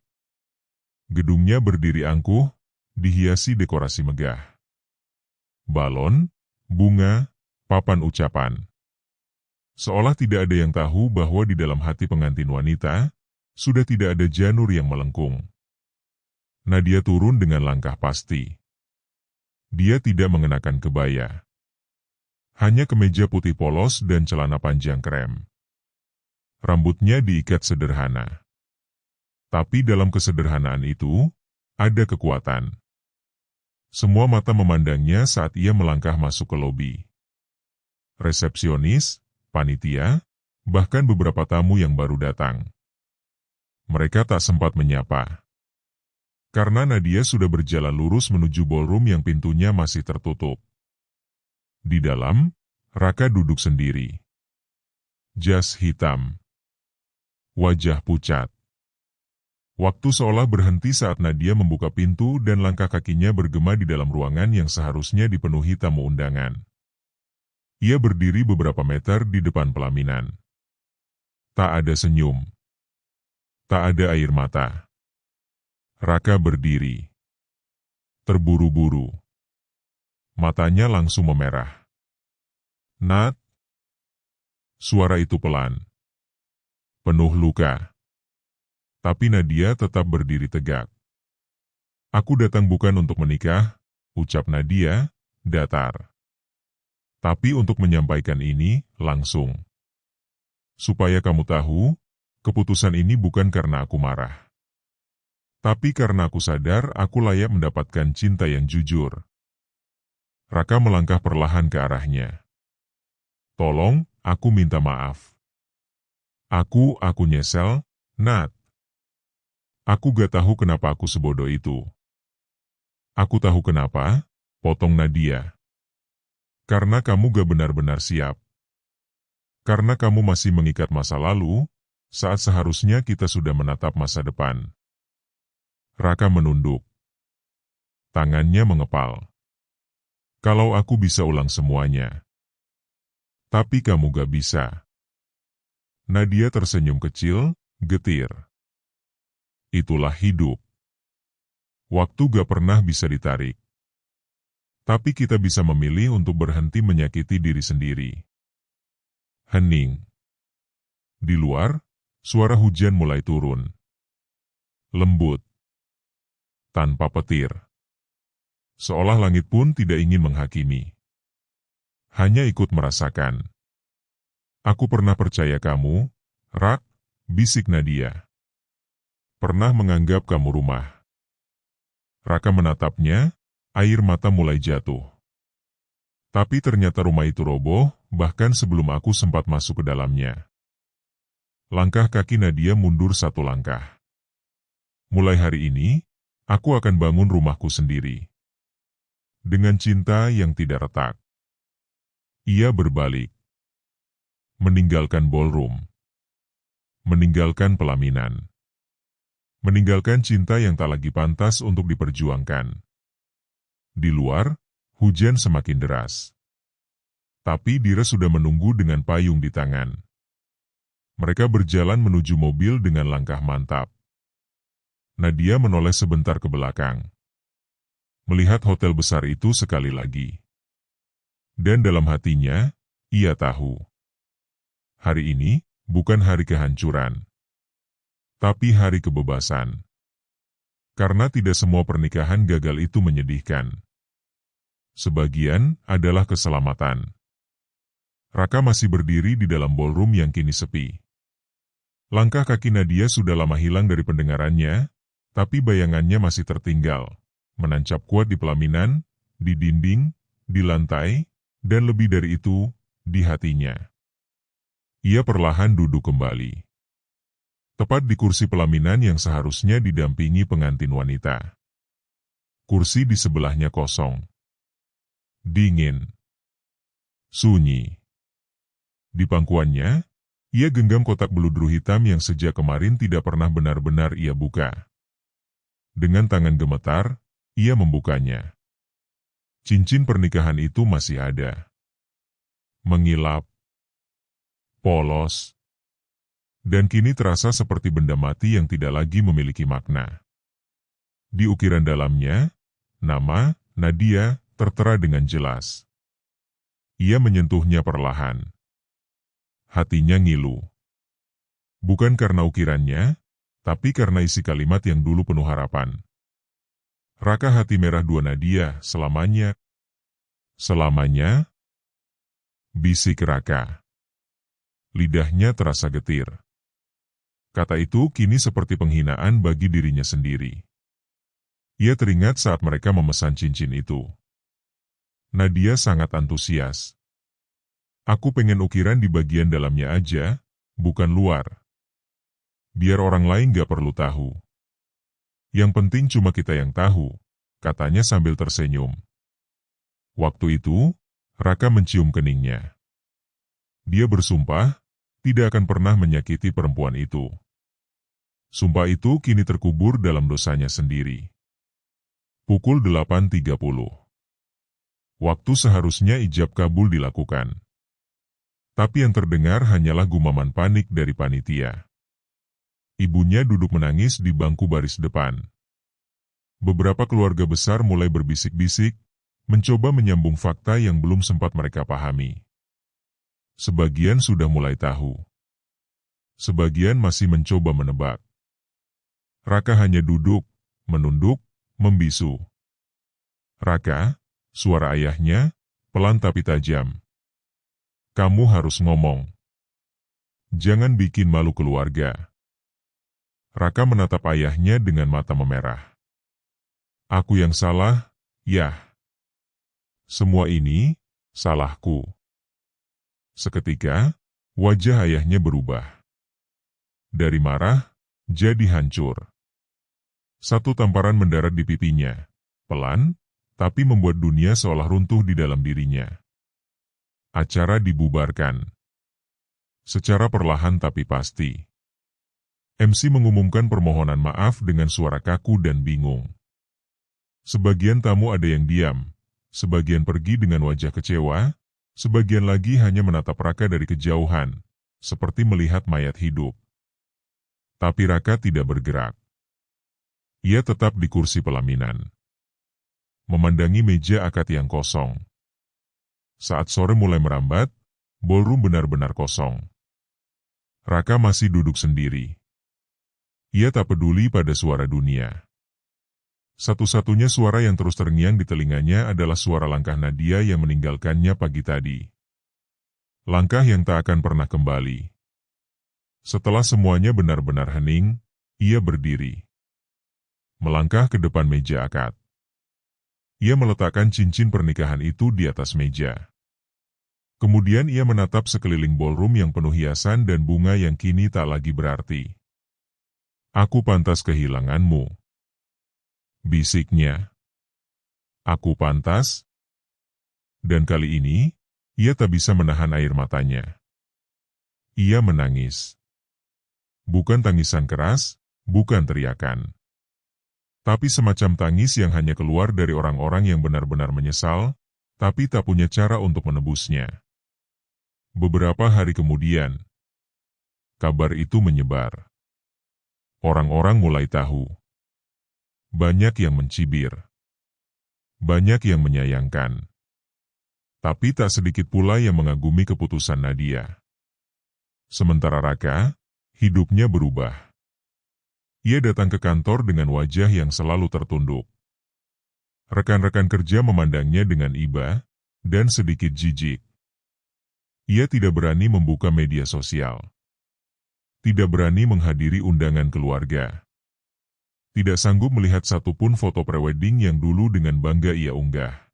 Gedungnya berdiri angkuh, dihiasi dekorasi megah. Balon, bunga, papan ucapan. Seolah tidak ada yang tahu bahwa di dalam hati pengantin wanita, sudah tidak ada janur yang melengkung. Nadia turun dengan langkah pasti. Dia tidak mengenakan kebaya. Hanya kemeja putih polos dan celana panjang krem. Rambutnya diikat sederhana. Tapi dalam kesederhanaan itu, ada kekuatan. Semua mata memandangnya saat ia melangkah masuk ke lobi. Resepsionis, panitia, bahkan beberapa tamu yang baru datang. Mereka tak sempat menyapa. Karena Nadia sudah berjalan lurus menuju ballroom yang pintunya masih tertutup. Di dalam, Raka duduk sendiri. Jas hitam. Wajah pucat. Waktu seolah berhenti saat Nadia membuka pintu dan langkah kakinya bergema di dalam ruangan yang seharusnya dipenuhi tamu undangan. Ia berdiri beberapa meter di depan pelaminan. Tak ada senyum. Tak ada air mata. Raka berdiri. Terburu-buru. Matanya langsung memerah. Nat. Suara itu pelan. Penuh luka. Tapi Nadia tetap berdiri tegak. Aku datang bukan untuk menikah, ucap Nadia, datar. Tapi untuk menyampaikan ini, langsung. Supaya kamu tahu, keputusan ini bukan karena aku marah. Tapi karena aku sadar aku layak mendapatkan cinta yang jujur. Raka melangkah perlahan ke arahnya. Tolong, aku minta maaf. Aku nyesel, Nat. Aku gak tahu kenapa aku sebodoh itu. Aku tahu kenapa, potong Nadia. Karena kamu gak benar-benar siap. Karena kamu masih mengikat masa lalu, saat seharusnya kita sudah menatap masa depan. Raka menunduk. Tangannya mengepal. Kalau aku bisa ulang semuanya. Tapi kamu gak bisa. Nadia tersenyum kecil, getir. Itulah hidup. Waktu gak pernah bisa ditarik. Tapi kita bisa memilih untuk berhenti menyakiti diri sendiri. Hening. Di luar, suara hujan mulai turun. Lembut. Tanpa petir. Seolah langit pun tidak ingin menghakimi. Hanya ikut merasakan. Aku pernah percaya kamu, Rak, bisik Nadia. Pernah menganggap kamu rumah. Raka menatapnya, air mata mulai jatuh. Tapi ternyata rumah itu roboh, bahkan sebelum aku sempat masuk ke dalamnya. Langkah kaki Nadia mundur satu langkah. Mulai hari ini, aku akan bangun rumahku sendiri. Dengan cinta yang tidak retak. Ia berbalik. Meninggalkan ballroom. Meninggalkan pelaminan. Meninggalkan cinta yang tak lagi pantas untuk diperjuangkan. Di luar, hujan semakin deras. Tapi Dira sudah menunggu dengan payung di tangan. Mereka berjalan menuju mobil dengan langkah mantap. Nadia menoleh sebentar ke belakang. Melihat hotel besar itu sekali lagi. Dan dalam hatinya, ia tahu. Hari ini, bukan hari kehancuran. Tapi hari kebebasan. Karena tidak semua pernikahan gagal itu menyedihkan. Sebagian adalah keselamatan. Raka masih berdiri di dalam ballroom yang kini sepi. Langkah kaki Nadia sudah lama hilang dari pendengarannya, tapi bayangannya masih tertinggal, menancap kuat di pelaminan, di dinding, di lantai, dan lebih dari itu, di hatinya. Ia perlahan duduk kembali. Tepat di kursi pelaminan yang seharusnya didampingi pengantin wanita. Kursi di sebelahnya kosong. Dingin. Sunyi. Di pangkuannya, ia genggam kotak beludru hitam yang sejak kemarin tidak pernah benar-benar ia buka. Dengan tangan gemetar, ia membukanya. Cincin pernikahan itu masih ada. Mengilap. Polos. Dan kini terasa seperti benda mati yang tidak lagi memiliki makna. Di ukiran dalamnya, nama Nadia tertera dengan jelas. Ia menyentuhnya perlahan. Hatinya ngilu. Bukan karena ukirannya, tapi karena isi kalimat yang dulu penuh harapan. Raka hati merah dua Nadia, selamanya. Selamanya? Bisik Raka. Lidahnya terasa getir. Kata itu kini seperti penghinaan bagi dirinya sendiri. Ia teringat saat mereka memesan cincin itu. Nadia sangat antusias. Aku pengen ukiran di bagian dalamnya aja, bukan luar. Biar orang lain gak perlu tahu. Yang penting cuma kita yang tahu, katanya sambil tersenyum. Waktu itu, Raka mencium keningnya. Dia bersumpah, tidak akan pernah menyakiti perempuan itu. Sumpah itu kini terkubur dalam dosanya sendiri. Pukul 8.30. Waktu seharusnya ijab kabul dilakukan. Tapi yang terdengar hanyalah gumaman panik dari panitia. Ibunya duduk menangis di bangku baris depan. Beberapa keluarga besar mulai berbisik-bisik, mencoba menyambung fakta yang belum sempat mereka pahami. Sebagian sudah mulai tahu. Sebagian masih mencoba menebak. Raka hanya duduk, menunduk, membisu. Raka, suara ayahnya, pelan tapi tajam. Kamu harus ngomong. Jangan bikin malu keluarga. Raka menatap ayahnya dengan mata memerah. Aku yang salah, Yah. Semua ini, salahku. Seketika, wajah ayahnya berubah. Dari marah, jadi hancur. Satu tamparan mendarat di pipinya, pelan, tapi membuat dunia seolah runtuh di dalam dirinya. Acara dibubarkan. Secara perlahan tapi pasti. MC mengumumkan permohonan maaf dengan suara kaku dan bingung. Sebagian tamu ada yang diam, sebagian pergi dengan wajah kecewa, sebagian lagi hanya menatap Raka dari kejauhan, seperti melihat mayat hidup. Tapi Raka tidak bergerak. Ia tetap di kursi pelaminan, memandangi meja akad yang kosong. Saat sore mulai merambat, ballroom benar-benar kosong. Raka masih duduk sendiri. Ia tak peduli pada suara dunia. Satu-satunya suara yang terus terngiang di telinganya adalah suara langkah Nadia yang meninggalkannya pagi tadi. Langkah yang tak akan pernah kembali. Setelah semuanya benar-benar hening, ia berdiri. Melangkah ke depan meja akad. Ia meletakkan cincin pernikahan itu di atas meja. Kemudian ia menatap sekeliling ballroom yang penuh hiasan dan bunga yang kini tak lagi berarti. Aku pantas kehilanganmu, bisiknya. Aku pantas. Dan kali ini, ia tak bisa menahan air matanya. Ia menangis. Bukan tangisan keras, bukan teriakan. Tapi semacam tangis yang hanya keluar dari orang-orang yang benar-benar menyesal, tapi tak punya cara untuk menebusnya. Beberapa hari kemudian, kabar itu menyebar. Orang-orang mulai tahu. Banyak yang mencibir. Banyak yang menyayangkan. Tapi tak sedikit pula yang mengagumi keputusan Nadia. Sementara Raka, hidupnya berubah. Ia datang ke kantor dengan wajah yang selalu tertunduk. Rekan-rekan kerja memandangnya dengan iba, dan sedikit jijik. Ia tidak berani membuka media sosial. Tidak berani menghadiri undangan keluarga. Tidak sanggup melihat satupun foto prewedding yang dulu dengan bangga ia unggah.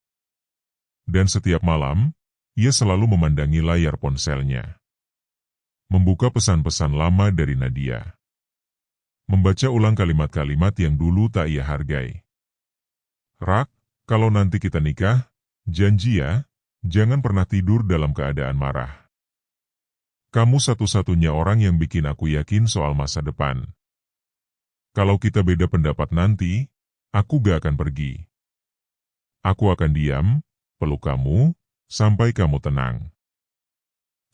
Dan setiap malam, ia selalu memandangi layar ponselnya. Membuka pesan-pesan lama dari Nadia. Membaca ulang kalimat-kalimat yang dulu tak ia hargai. Rak, kalau nanti kita nikah, janji ya, jangan pernah tidur dalam keadaan marah. Kamu satu-satunya orang yang bikin aku yakin soal masa depan. Kalau kita beda pendapat nanti, aku gak akan pergi. Aku akan diam, peluk kamu, sampai kamu tenang.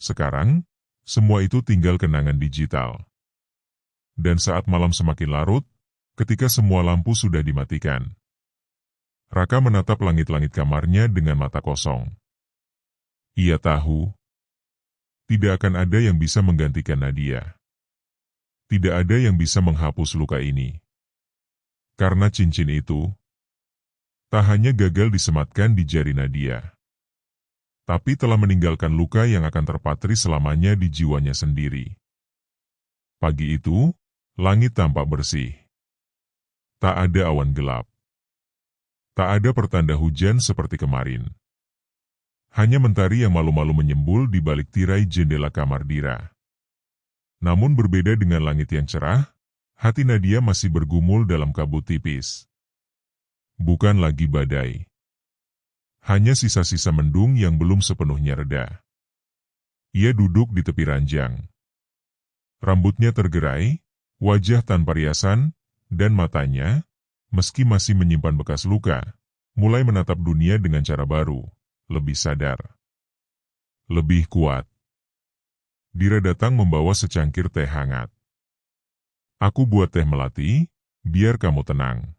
Sekarang, semua itu tinggal kenangan digital. Dan saat malam semakin larut, ketika semua lampu sudah dimatikan, Raka menatap langit-langit kamarnya dengan mata kosong. Ia tahu, tidak akan ada yang bisa menggantikan Nadia. Tidak ada yang bisa menghapus luka ini. Karena cincin itu, tak hanya gagal disematkan di jari Nadia, tapi telah meninggalkan luka yang akan terpatri selamanya di jiwanya sendiri. Pagi itu, langit tampak bersih. Tak ada awan gelap. Tak ada pertanda hujan seperti kemarin. Hanya mentari yang malu-malu menyembul di balik tirai jendela kamar Dira. Namun berbeda dengan langit yang cerah, hati Nadia masih bergumul dalam kabut tipis. Bukan lagi badai. Hanya sisa-sisa mendung yang belum sepenuhnya reda. Ia duduk di tepi ranjang. Rambutnya tergerai, wajah tanpa riasan, dan matanya, meski masih menyimpan bekas luka, mulai menatap dunia dengan cara baru, lebih sadar, lebih kuat. Dira datang membawa secangkir teh hangat. Aku buat teh melati, biar kamu tenang.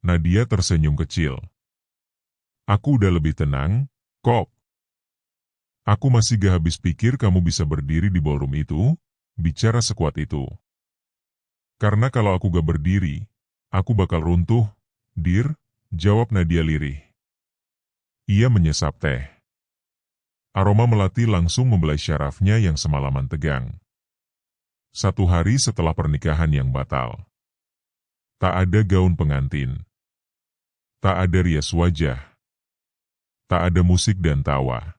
Nadia tersenyum kecil. Aku udah lebih tenang, kok. Aku masih gak habis pikir kamu bisa berdiri di ballroom itu, bicara sekuat itu. Karena kalau aku gak berdiri, aku bakal runtuh, Dir, jawab Nadia lirih. Ia menyesap teh. Aroma melati langsung membelai syarafnya yang semalaman tegang. 1 hari setelah pernikahan yang batal. Tak ada gaun pengantin. Tak ada rias wajah. Tak ada musik dan tawa.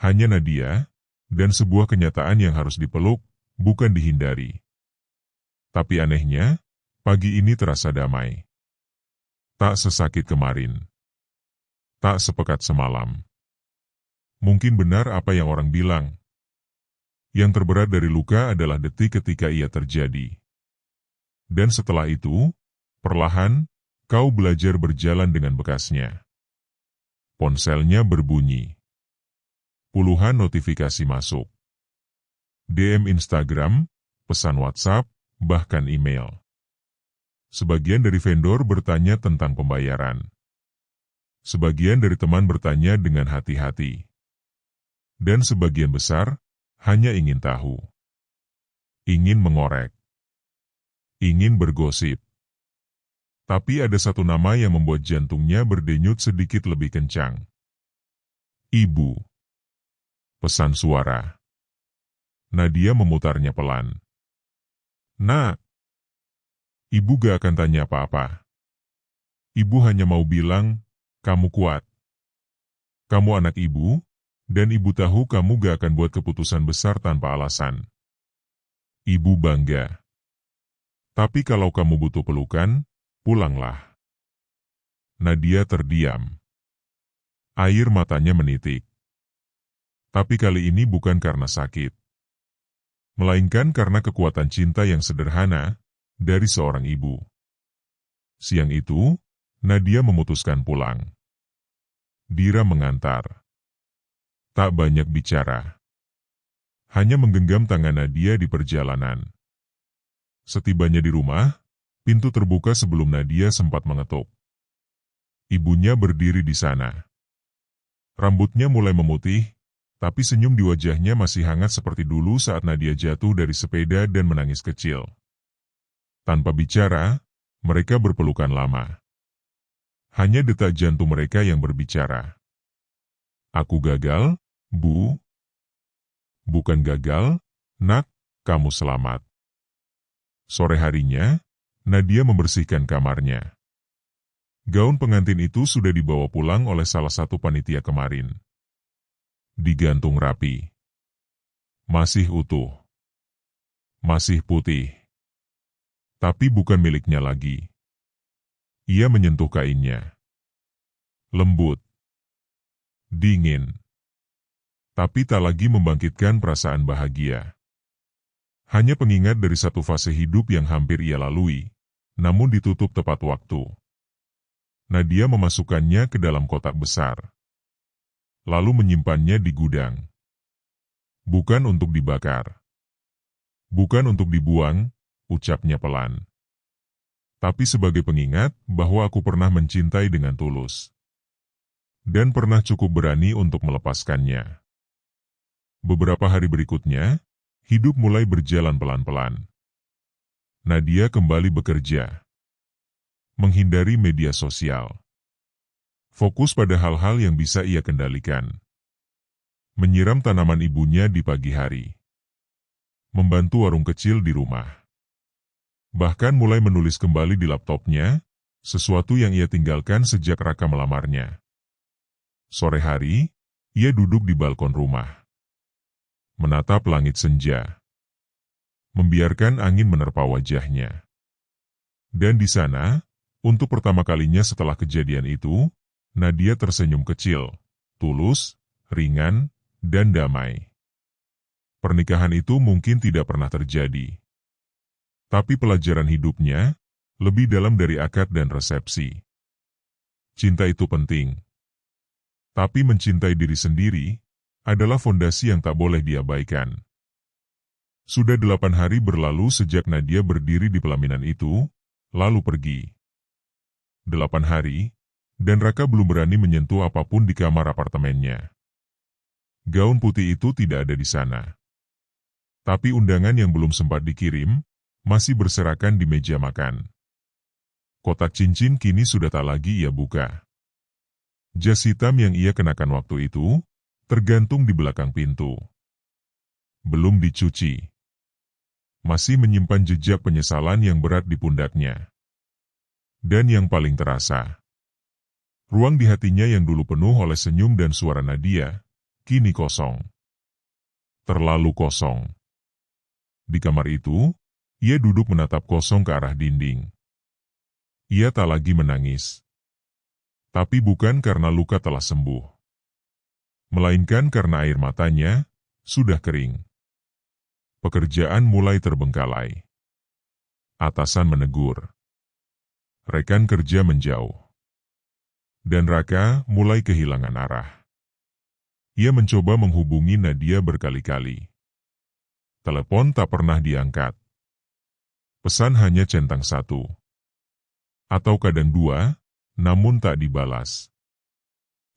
Hanya Nadia, dan sebuah kenyataan yang harus dipeluk, bukan dihindari. Tapi anehnya, pagi ini terasa damai. Tak sesakit kemarin. Tak sepekat semalam. Mungkin benar apa yang orang bilang. Yang terberat dari luka adalah detik ketika ia terjadi. Dan setelah itu, perlahan, kau belajar berjalan dengan bekasnya. Ponselnya berbunyi. Puluhan notifikasi masuk. DM Instagram, pesan WhatsApp, bahkan email. Sebagian dari vendor bertanya tentang pembayaran. Sebagian dari teman bertanya dengan hati-hati. Dan sebagian besar hanya ingin tahu. Ingin mengorek. Ingin bergosip. Tapi ada satu nama yang membuat jantungnya berdenyut sedikit lebih kencang. Ibu. Pesan suara. Nadia memutarnya pelan. Nak. Ibu gak akan tanya apa-apa. Ibu hanya mau bilang, kamu kuat. Kamu anak ibu, dan ibu tahu kamu gak akan buat keputusan besar tanpa alasan. Ibu bangga. Tapi kalau kamu butuh pelukan, pulanglah. Nadia terdiam. Air matanya menitik. Tapi kali ini bukan karena sakit. Melainkan karena kekuatan cinta yang sederhana dari seorang ibu. Siang itu, Nadia memutuskan pulang. Dira mengantar. Tak banyak bicara. Hanya menggenggam tangan Nadia di perjalanan. Setibanya di rumah, pintu terbuka sebelum Nadia sempat mengetuk. Ibunya berdiri di sana. Rambutnya mulai memutih, tapi senyum di wajahnya masih hangat seperti dulu saat Nadia jatuh dari sepeda dan menangis kecil. Tanpa bicara, mereka berpelukan lama. Hanya detak jantung mereka yang berbicara. Aku gagal, Bu. Bukan gagal, Nak, kamu selamat. Sore harinya, Nadia membersihkan kamarnya. Gaun pengantin itu sudah dibawa pulang oleh salah satu panitia kemarin. Digantung rapi. Masih utuh. Masih putih. Tapi bukan miliknya lagi. Ia menyentuh kainnya. Lembut. Dingin. Tapi tak lagi membangkitkan perasaan bahagia. Hanya pengingat dari satu fase hidup yang hampir ia lalui, namun ditutup tepat waktu. Nadia memasukkannya ke dalam kotak besar. Lalu menyimpannya di gudang. Bukan untuk dibakar. Bukan untuk dibuang, ucapnya pelan. Tapi sebagai pengingat bahwa aku pernah mencintai dengan tulus. Dan pernah cukup berani untuk melepaskannya. Beberapa hari berikutnya, hidup mulai berjalan pelan-pelan. Nadia kembali bekerja. Menghindari media sosial. Fokus pada hal-hal yang bisa ia kendalikan. Menyiram tanaman ibunya di pagi hari. Membantu warung kecil di rumah. Bahkan mulai menulis kembali di laptopnya, sesuatu yang ia tinggalkan sejak Raka melamarnya. Sore hari, ia duduk di balkon rumah. Menatap langit senja. Membiarkan angin menerpa wajahnya. Dan di sana, untuk pertama kalinya setelah kejadian itu, Nadia tersenyum kecil, tulus, ringan, dan damai. Pernikahan itu mungkin tidak pernah terjadi. Tapi pelajaran hidupnya lebih dalam dari akad dan resepsi. Cinta itu penting. Tapi mencintai diri sendiri adalah fondasi yang tak boleh diabaikan. Sudah 8 hari berlalu sejak Nadia berdiri di pelaminan itu, lalu pergi. 8 hari, dan Raka belum berani menyentuh apapun di kamar apartemennya. Gaun putih itu tidak ada di sana. Tapi undangan yang belum sempat dikirim, masih berserakan di meja makan. Kotak cincin kini sudah tak lagi ia buka. Jas hitam yang ia kenakan waktu itu, tergantung di belakang pintu. Belum dicuci. Masih menyimpan jejak penyesalan yang berat di pundaknya. Dan yang paling terasa, ruang di hatinya yang dulu penuh oleh senyum dan suara Nadia, kini kosong. Terlalu kosong. Di kamar itu, ia duduk menatap kosong ke arah dinding. Ia tak lagi menangis. Tapi bukan karena luka telah sembuh. Melainkan karena air matanya sudah kering. Pekerjaan mulai terbengkalai. Atasan menegur. Rekan kerja menjauh. Dan Raka mulai kehilangan arah. Ia mencoba menghubungi Nadia berkali-kali. Telepon tak pernah diangkat. Pesan hanya centang satu. Atau kadang dua, namun tak dibalas.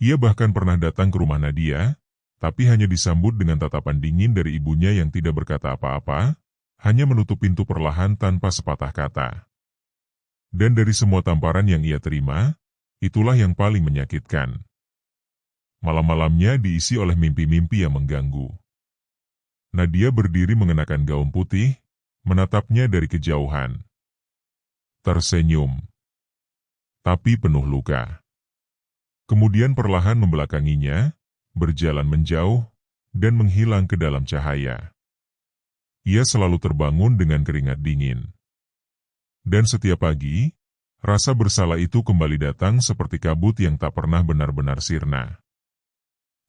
Ia bahkan pernah datang ke rumah Nadia, tapi hanya disambut dengan tatapan dingin dari ibunya yang tidak berkata apa-apa, hanya menutup pintu perlahan tanpa sepatah kata. Dan dari semua tamparan yang ia terima, itulah yang paling menyakitkan. Malam-malamnya diisi oleh mimpi-mimpi yang mengganggu. Nadia berdiri mengenakan gaun putih, menatapnya dari kejauhan. Tersenyum. Tapi penuh luka. Kemudian perlahan membelakanginya, berjalan menjauh, dan menghilang ke dalam cahaya. Ia selalu terbangun dengan keringat dingin. Dan setiap pagi, rasa bersalah itu kembali datang seperti kabut yang tak pernah benar-benar sirna.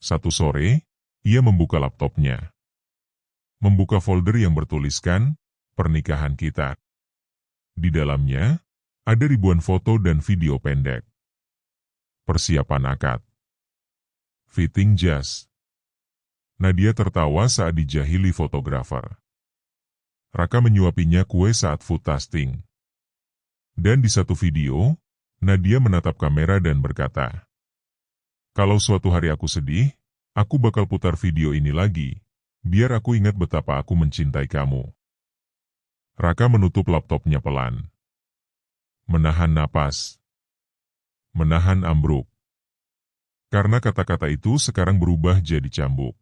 Satu sore, ia membuka laptopnya. Membuka folder yang bertuliskan, "Pernikahan kita." Di dalamnya, ada ribuan foto dan video pendek. Persiapan akad. Fitting jas. Nadia tertawa saat dijahili fotografer. Raka menyuapinya kue saat food tasting. Dan di satu video, Nadia menatap kamera dan berkata, "Kalau suatu hari aku sedih, aku bakal putar video ini lagi, biar aku ingat betapa aku mencintai kamu." Raka menutup laptopnya pelan. Menahan napas. Menahan ambruk. Karena kata-kata itu sekarang berubah jadi cambuk.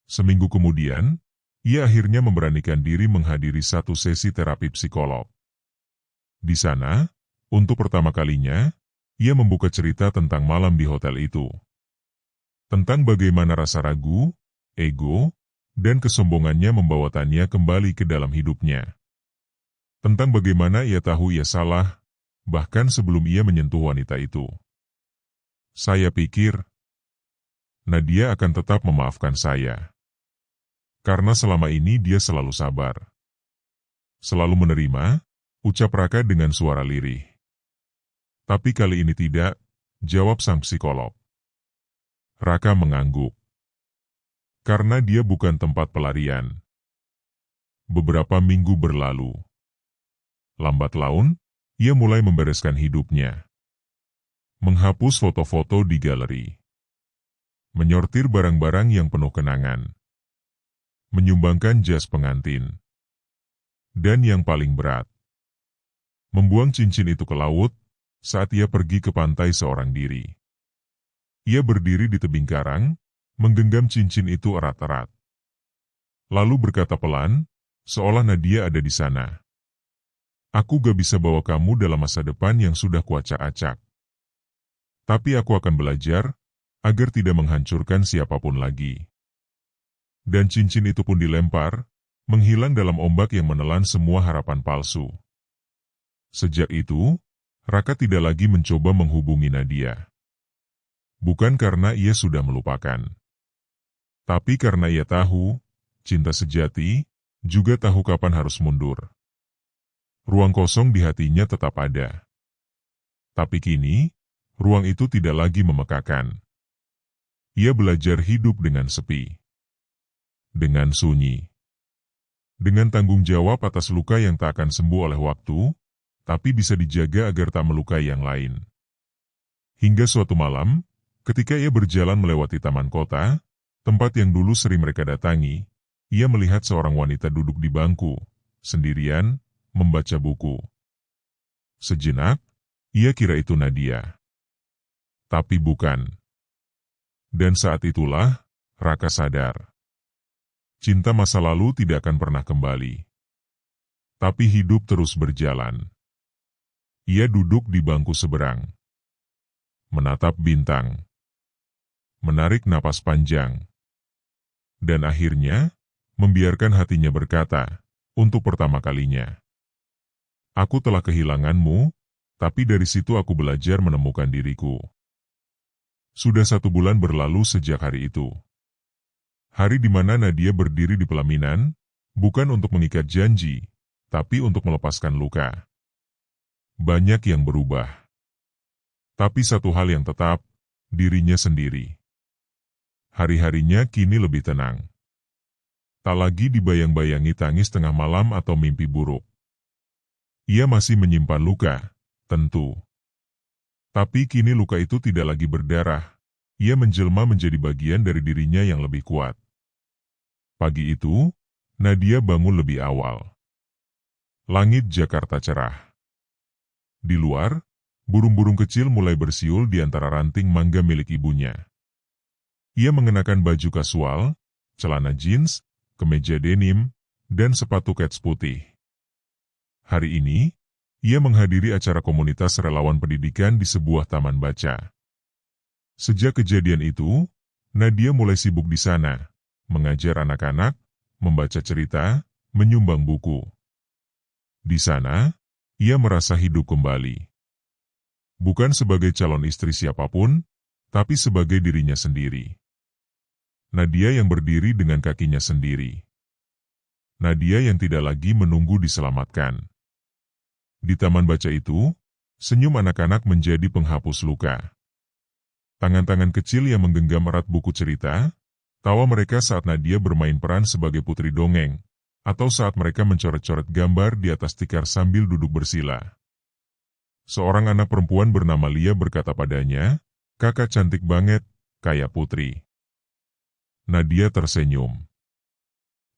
Seminggu kemudian, ia akhirnya memberanikan diri menghadiri satu sesi terapi psikolog. Di sana, untuk pertama kalinya, ia membuka cerita tentang malam di hotel itu. Tentang bagaimana rasa ragu, ego, dan kesombongannya membawa Tania kembali ke dalam hidupnya. Tentang bagaimana ia tahu ia salah, bahkan sebelum ia menyentuh wanita itu. "Saya pikir Nadia akan tetap memaafkan saya. Karena selama ini dia selalu sabar. Selalu menerima," ucap Raka dengan suara lirih. "Tapi kali ini tidak," jawab sang psikolog. Raka mengangguk. Karena dia bukan tempat pelarian. Beberapa minggu berlalu. Lambat laun, ia mulai membereskan hidupnya. Menghapus foto-foto di galeri. Menyortir barang-barang yang penuh kenangan. Menyumbangkan jas pengantin. Dan yang paling berat, membuang cincin itu ke laut saat ia pergi ke pantai seorang diri. Ia berdiri di tebing karang, menggenggam cincin itu erat-erat. Lalu berkata pelan, seolah Nadia ada di sana. "Aku gak bisa bawa kamu dalam masa depan yang sudah kuacak-acak. Tapi aku akan belajar, agar tidak menghancurkan siapapun lagi." Dan cincin itu pun dilempar, menghilang dalam ombak yang menelan semua harapan palsu. Sejak itu, Raka tidak lagi mencoba menghubungi Nadia. Bukan karena ia sudah melupakan. Tapi karena ia tahu, cinta sejati, juga tahu kapan harus mundur. Ruang kosong di hatinya tetap ada. Tapi kini, ruang itu tidak lagi memekakan. Ia belajar hidup dengan sepi. Dengan sunyi. Dengan tanggung jawab atas luka yang tak akan sembuh oleh waktu, tapi bisa dijaga agar tak melukai yang lain. Hingga suatu malam, ketika ia berjalan melewati taman kota, tempat yang dulu sering mereka datangi, ia melihat seorang wanita duduk di bangku, sendirian, membaca buku. Sejenak, ia kira itu Nadia. Tapi bukan. Dan saat itulah, Raka sadar. Cinta masa lalu tidak akan pernah kembali. Tapi hidup terus berjalan. Ia duduk di bangku seberang. Menatap bintang. Menarik napas panjang. Dan akhirnya, membiarkan hatinya berkata, untuk pertama kalinya. Aku telah kehilanganmu, tapi dari situ aku belajar menemukan diriku. Sudah 1 bulan berlalu sejak hari itu. Hari di mana Nadia berdiri di pelaminan, bukan untuk mengikat janji, tapi untuk melepaskan luka. Banyak yang berubah. Tapi satu hal yang tetap, dirinya sendiri. Hari-harinya kini lebih tenang. Tak lagi dibayang-bayangi tangis tengah malam atau mimpi buruk. Ia masih menyimpan luka, tentu. Tapi kini luka itu tidak lagi berdarah. Ia menjelma menjadi bagian dari dirinya yang lebih kuat. Pagi itu, Nadia bangun lebih awal. Langit Jakarta cerah. Di luar, burung-burung kecil mulai bersiul di antara ranting mangga milik ibunya. Ia mengenakan baju kasual, celana jeans, kemeja denim, dan sepatu kets putih. Hari ini, ia menghadiri acara komunitas relawan pendidikan di sebuah taman baca. Sejak kejadian itu, Nadia mulai sibuk di sana, mengajar anak-anak, membaca cerita, menyumbang buku. Di sana, ia merasa hidup kembali. Bukan sebagai calon istri siapapun, tapi sebagai dirinya sendiri. Nadia yang berdiri dengan kakinya sendiri. Nadia yang tidak lagi menunggu diselamatkan. Di taman baca itu, senyum anak-anak menjadi penghapus luka. Tangan-tangan kecil yang menggenggam erat buku cerita, tawa mereka saat Nadia bermain peran sebagai putri dongeng, atau saat mereka mencoret-coret gambar di atas tikar sambil duduk bersila. Seorang anak perempuan bernama Lia berkata padanya, "Kakak cantik banget, kayak putri." Nadia tersenyum.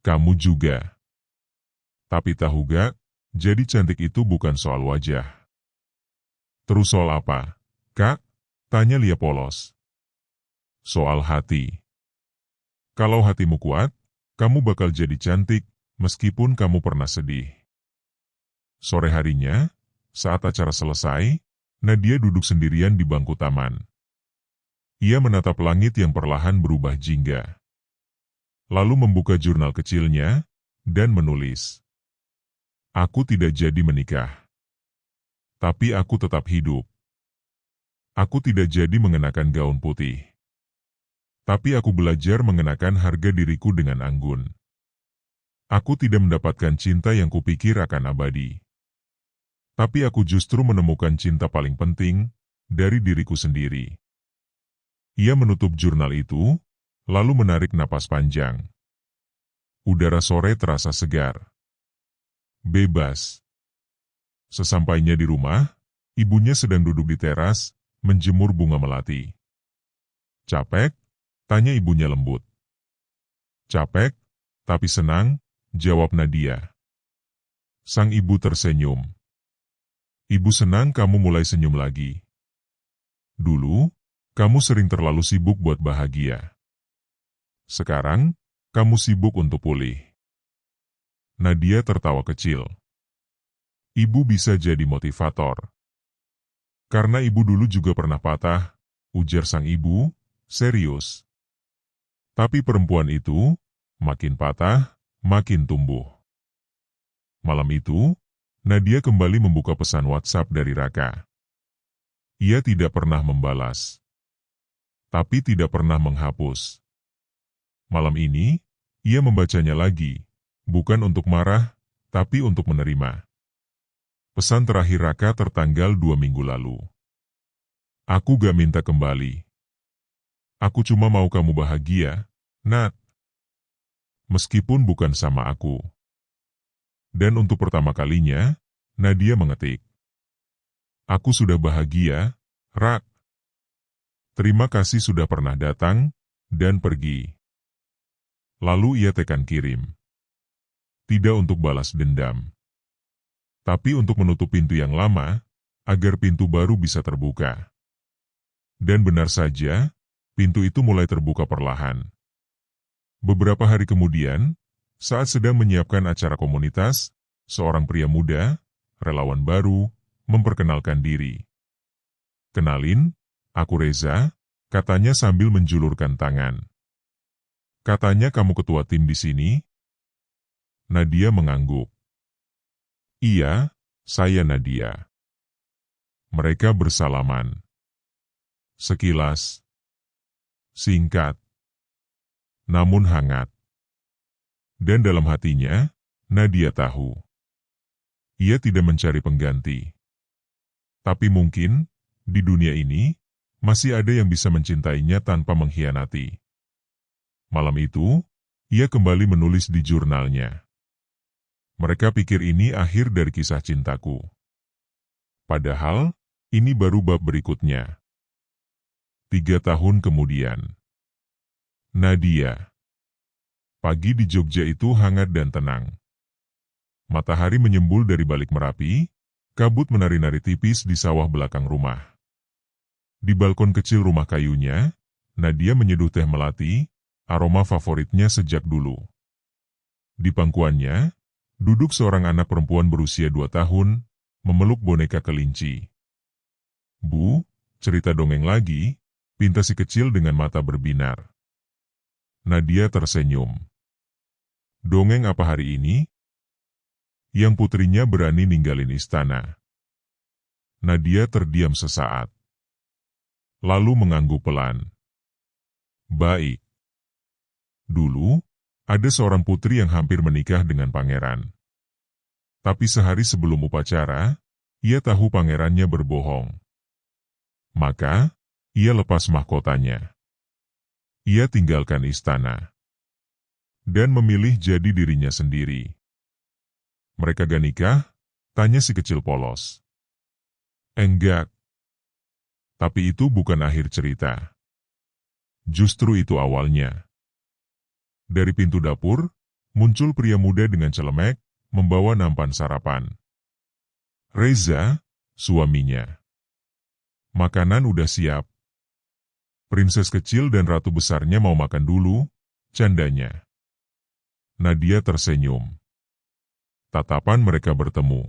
"Kamu juga." Tapi tahu gak, jadi cantik itu bukan soal wajah. Terus soal apa, Kak? Tanya Lia polos. Soal hati. Kalau hatimu kuat, kamu bakal jadi cantik, meskipun kamu pernah sedih. Sore harinya, saat acara selesai, Nadia duduk sendirian di bangku taman. Ia menatap langit yang perlahan berubah jingga. Lalu membuka jurnal kecilnya, dan menulis. Aku tidak jadi menikah. Tapi aku tetap hidup. Aku tidak jadi mengenakan gaun putih. Tapi aku belajar mengenakan harga diriku dengan anggun. Aku tidak mendapatkan cinta yang kupikir akan abadi. Tapi aku justru menemukan cinta paling penting, dari diriku sendiri. Ia menutup jurnal itu, lalu menarik napas panjang. Udara sore terasa segar. Bebas. Sesampainya di rumah, ibunya sedang duduk di teras, menjemur bunga melati. Capek? Tanya ibunya lembut. Capek, tapi senang, jawab Nadia. Sang ibu tersenyum. Ibu senang kamu mulai senyum lagi. Dulu, kamu sering terlalu sibuk buat bahagia. Sekarang, kamu sibuk untuk pulih. Nadia tertawa kecil. Ibu bisa jadi motivator. Karena ibu dulu juga pernah patah, ujar sang ibu, serius. Tapi perempuan itu, makin patah, makin tumbuh. Malam itu, Nadia kembali membuka pesan WhatsApp dari Raka. Ia tidak pernah membalas. Tapi tidak pernah menghapus. Malam ini, ia membacanya lagi, bukan untuk marah, tapi untuk menerima. Pesan terakhir Raka tertanggal 2 minggu lalu. Aku gak minta kembali. Aku cuma mau kamu bahagia, Nat. Meskipun bukan sama aku. Dan untuk pertama kalinya, Nadia mengetik. Aku sudah bahagia, Rak. Terima kasih sudah pernah datang, dan pergi. Lalu ia tekan kirim. Tidak untuk balas dendam. Tapi untuk menutup pintu yang lama, agar pintu baru bisa terbuka. Dan benar saja, pintu itu mulai terbuka perlahan. Beberapa hari kemudian, saat sedang menyiapkan acara komunitas, seorang pria muda, relawan baru, memperkenalkan diri. "Kenalin, aku Reza," katanya sambil menjulurkan tangan. "Katanya kamu ketua tim di sini?" Nadia mengangguk. "Iya, saya Nadia." Mereka bersalaman. Sekilas. Singkat. Namun hangat. Dan dalam hatinya, Nadia tahu. Ia tidak mencari pengganti. Tapi mungkin, di dunia ini, masih ada yang bisa mencintainya tanpa mengkhianati. Malam itu, ia kembali menulis di jurnalnya. "Mereka pikir ini akhir dari kisah cintaku. Padahal, ini baru bab berikutnya." 3 tahun kemudian. Nadia. Pagi di Jogja itu hangat dan tenang. Matahari menyembul dari balik Merapi, kabut menari-nari tipis di sawah belakang rumah. Di balkon kecil rumah kayunya, Nadia menyeduh teh melati, aroma favoritnya sejak dulu. Di pangkuannya, duduk seorang anak perempuan berusia 2 tahun, memeluk boneka kelinci. "Bu, cerita dongeng lagi," pinta si kecil dengan mata berbinar. Nadia tersenyum. "Dongeng apa hari ini?" Yang putrinya berani ninggalin istana. Nadia terdiam sesaat. Lalu mengangguk pelan. "Baik. Dulu, ada seorang putri yang hampir menikah dengan pangeran. Tapi sehari sebelum upacara, ia tahu pangerannya berbohong. Maka, ia lepas mahkotanya. Ia tinggalkan istana. Dan memilih jadi dirinya sendiri." "Mereka gak nikah?" tanya si kecil polos. "Enggak. Tapi itu bukan akhir cerita. Justru itu awalnya." Dari pintu dapur, muncul pria muda dengan celemek, membawa nampan sarapan. "Reza," suaminya. "Makanan udah siap. Prinses kecil dan ratu besarnya mau makan dulu," candanya. Nadia tersenyum. Tatapan mereka bertemu.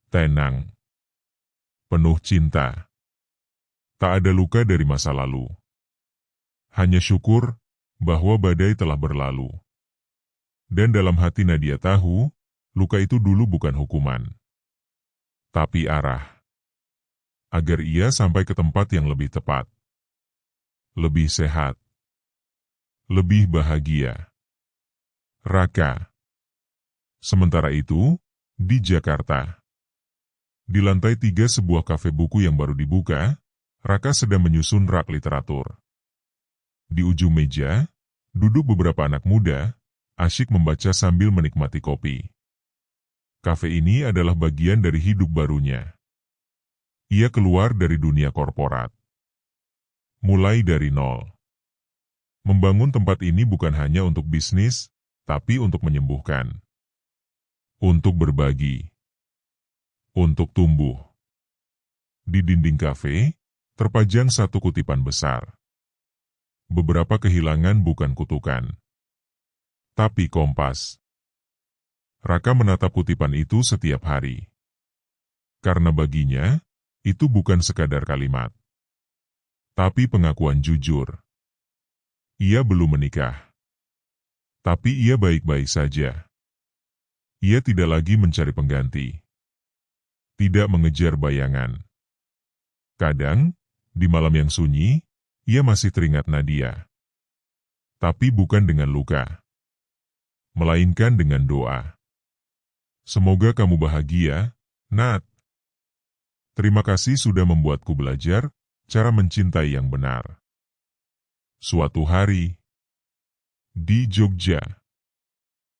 Tenang. Penuh cinta. Tak ada luka dari masa lalu. Hanya syukur bahwa badai telah berlalu. Dan dalam hati Nadia tahu, luka itu dulu bukan hukuman. Tapi arah. Agar ia sampai ke tempat yang lebih tepat. Lebih sehat. Lebih bahagia. Raka. Sementara itu, di Jakarta. Di lantai 3 sebuah kafe buku yang baru dibuka, Raka sedang menyusun rak literatur. Di ujung meja, duduk beberapa anak muda, asyik membaca sambil menikmati kopi. Kafe ini adalah bagian dari hidup barunya. Ia keluar dari dunia korporat. Mulai dari nol. Membangun tempat ini bukan hanya untuk bisnis, tapi untuk menyembuhkan. Untuk berbagi. Untuk tumbuh. Di dinding kafe, terpajang satu kutipan besar. Beberapa kehilangan bukan kutukan, tapi kompas. Raka menatap kutipan itu setiap hari. Karena baginya, itu bukan sekadar kalimat. Tapi pengakuan jujur. Ia belum menikah. Tapi ia baik-baik saja. Ia tidak lagi mencari pengganti. Tidak mengejar bayangan. Kadang, di malam yang sunyi, ia masih teringat Nadia. Tapi bukan dengan luka. Melainkan dengan doa. "Semoga kamu bahagia, Nat. Terima kasih sudah membuatku belajar cara mencintai yang benar." Suatu hari, di Jogja,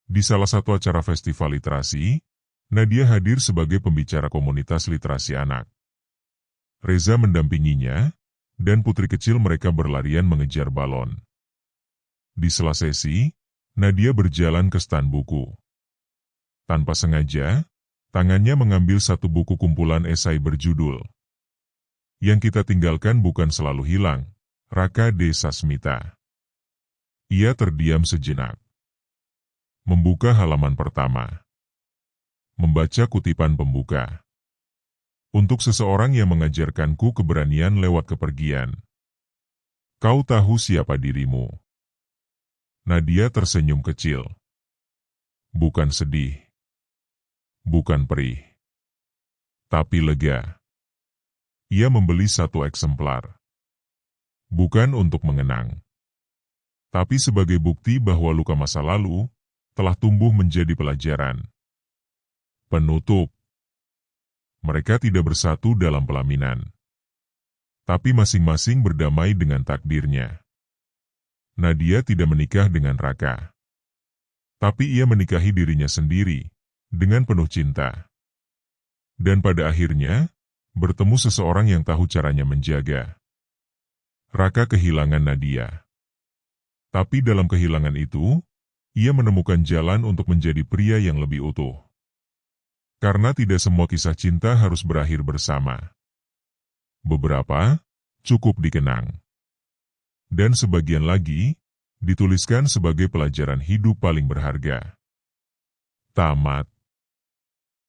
di salah satu acara festival literasi, Nadia hadir sebagai pembicara komunitas literasi anak. Reza mendampinginya, dan putri kecil mereka berlarian mengejar balon. Di sela sesi, Nadia berjalan ke stan buku. Tanpa sengaja, tangannya mengambil satu buku kumpulan esai berjudul "Yang Kita Tinggalkan Bukan Selalu Hilang", Raka Desasmita. Ia terdiam sejenak. Membuka halaman pertama. Membaca kutipan pembuka. Untuk seseorang yang mengajarkanku keberanian lewat kepergian. Kau tahu siapa dirimu. Nadia tersenyum kecil. Bukan sedih. Bukan perih. Tapi lega. Ia membeli 1 eksemplar. Bukan untuk mengenang. Tapi sebagai bukti bahwa luka masa lalu telah tumbuh menjadi pelajaran. Penutup. Mereka tidak bersatu dalam pelaminan. Tapi masing-masing berdamai dengan takdirnya. Nadia tidak menikah dengan Raka. Tapi ia menikahi dirinya sendiri, dengan penuh cinta. Dan pada akhirnya, bertemu seseorang yang tahu caranya menjaga. Raka kehilangan Nadia. Tapi dalam kehilangan itu, ia menemukan jalan untuk menjadi pria yang lebih utuh. Karena tidak semua kisah cinta harus berakhir bersama. Beberapa cukup dikenang. Dan sebagian lagi dituliskan sebagai pelajaran hidup paling berharga. Tamat.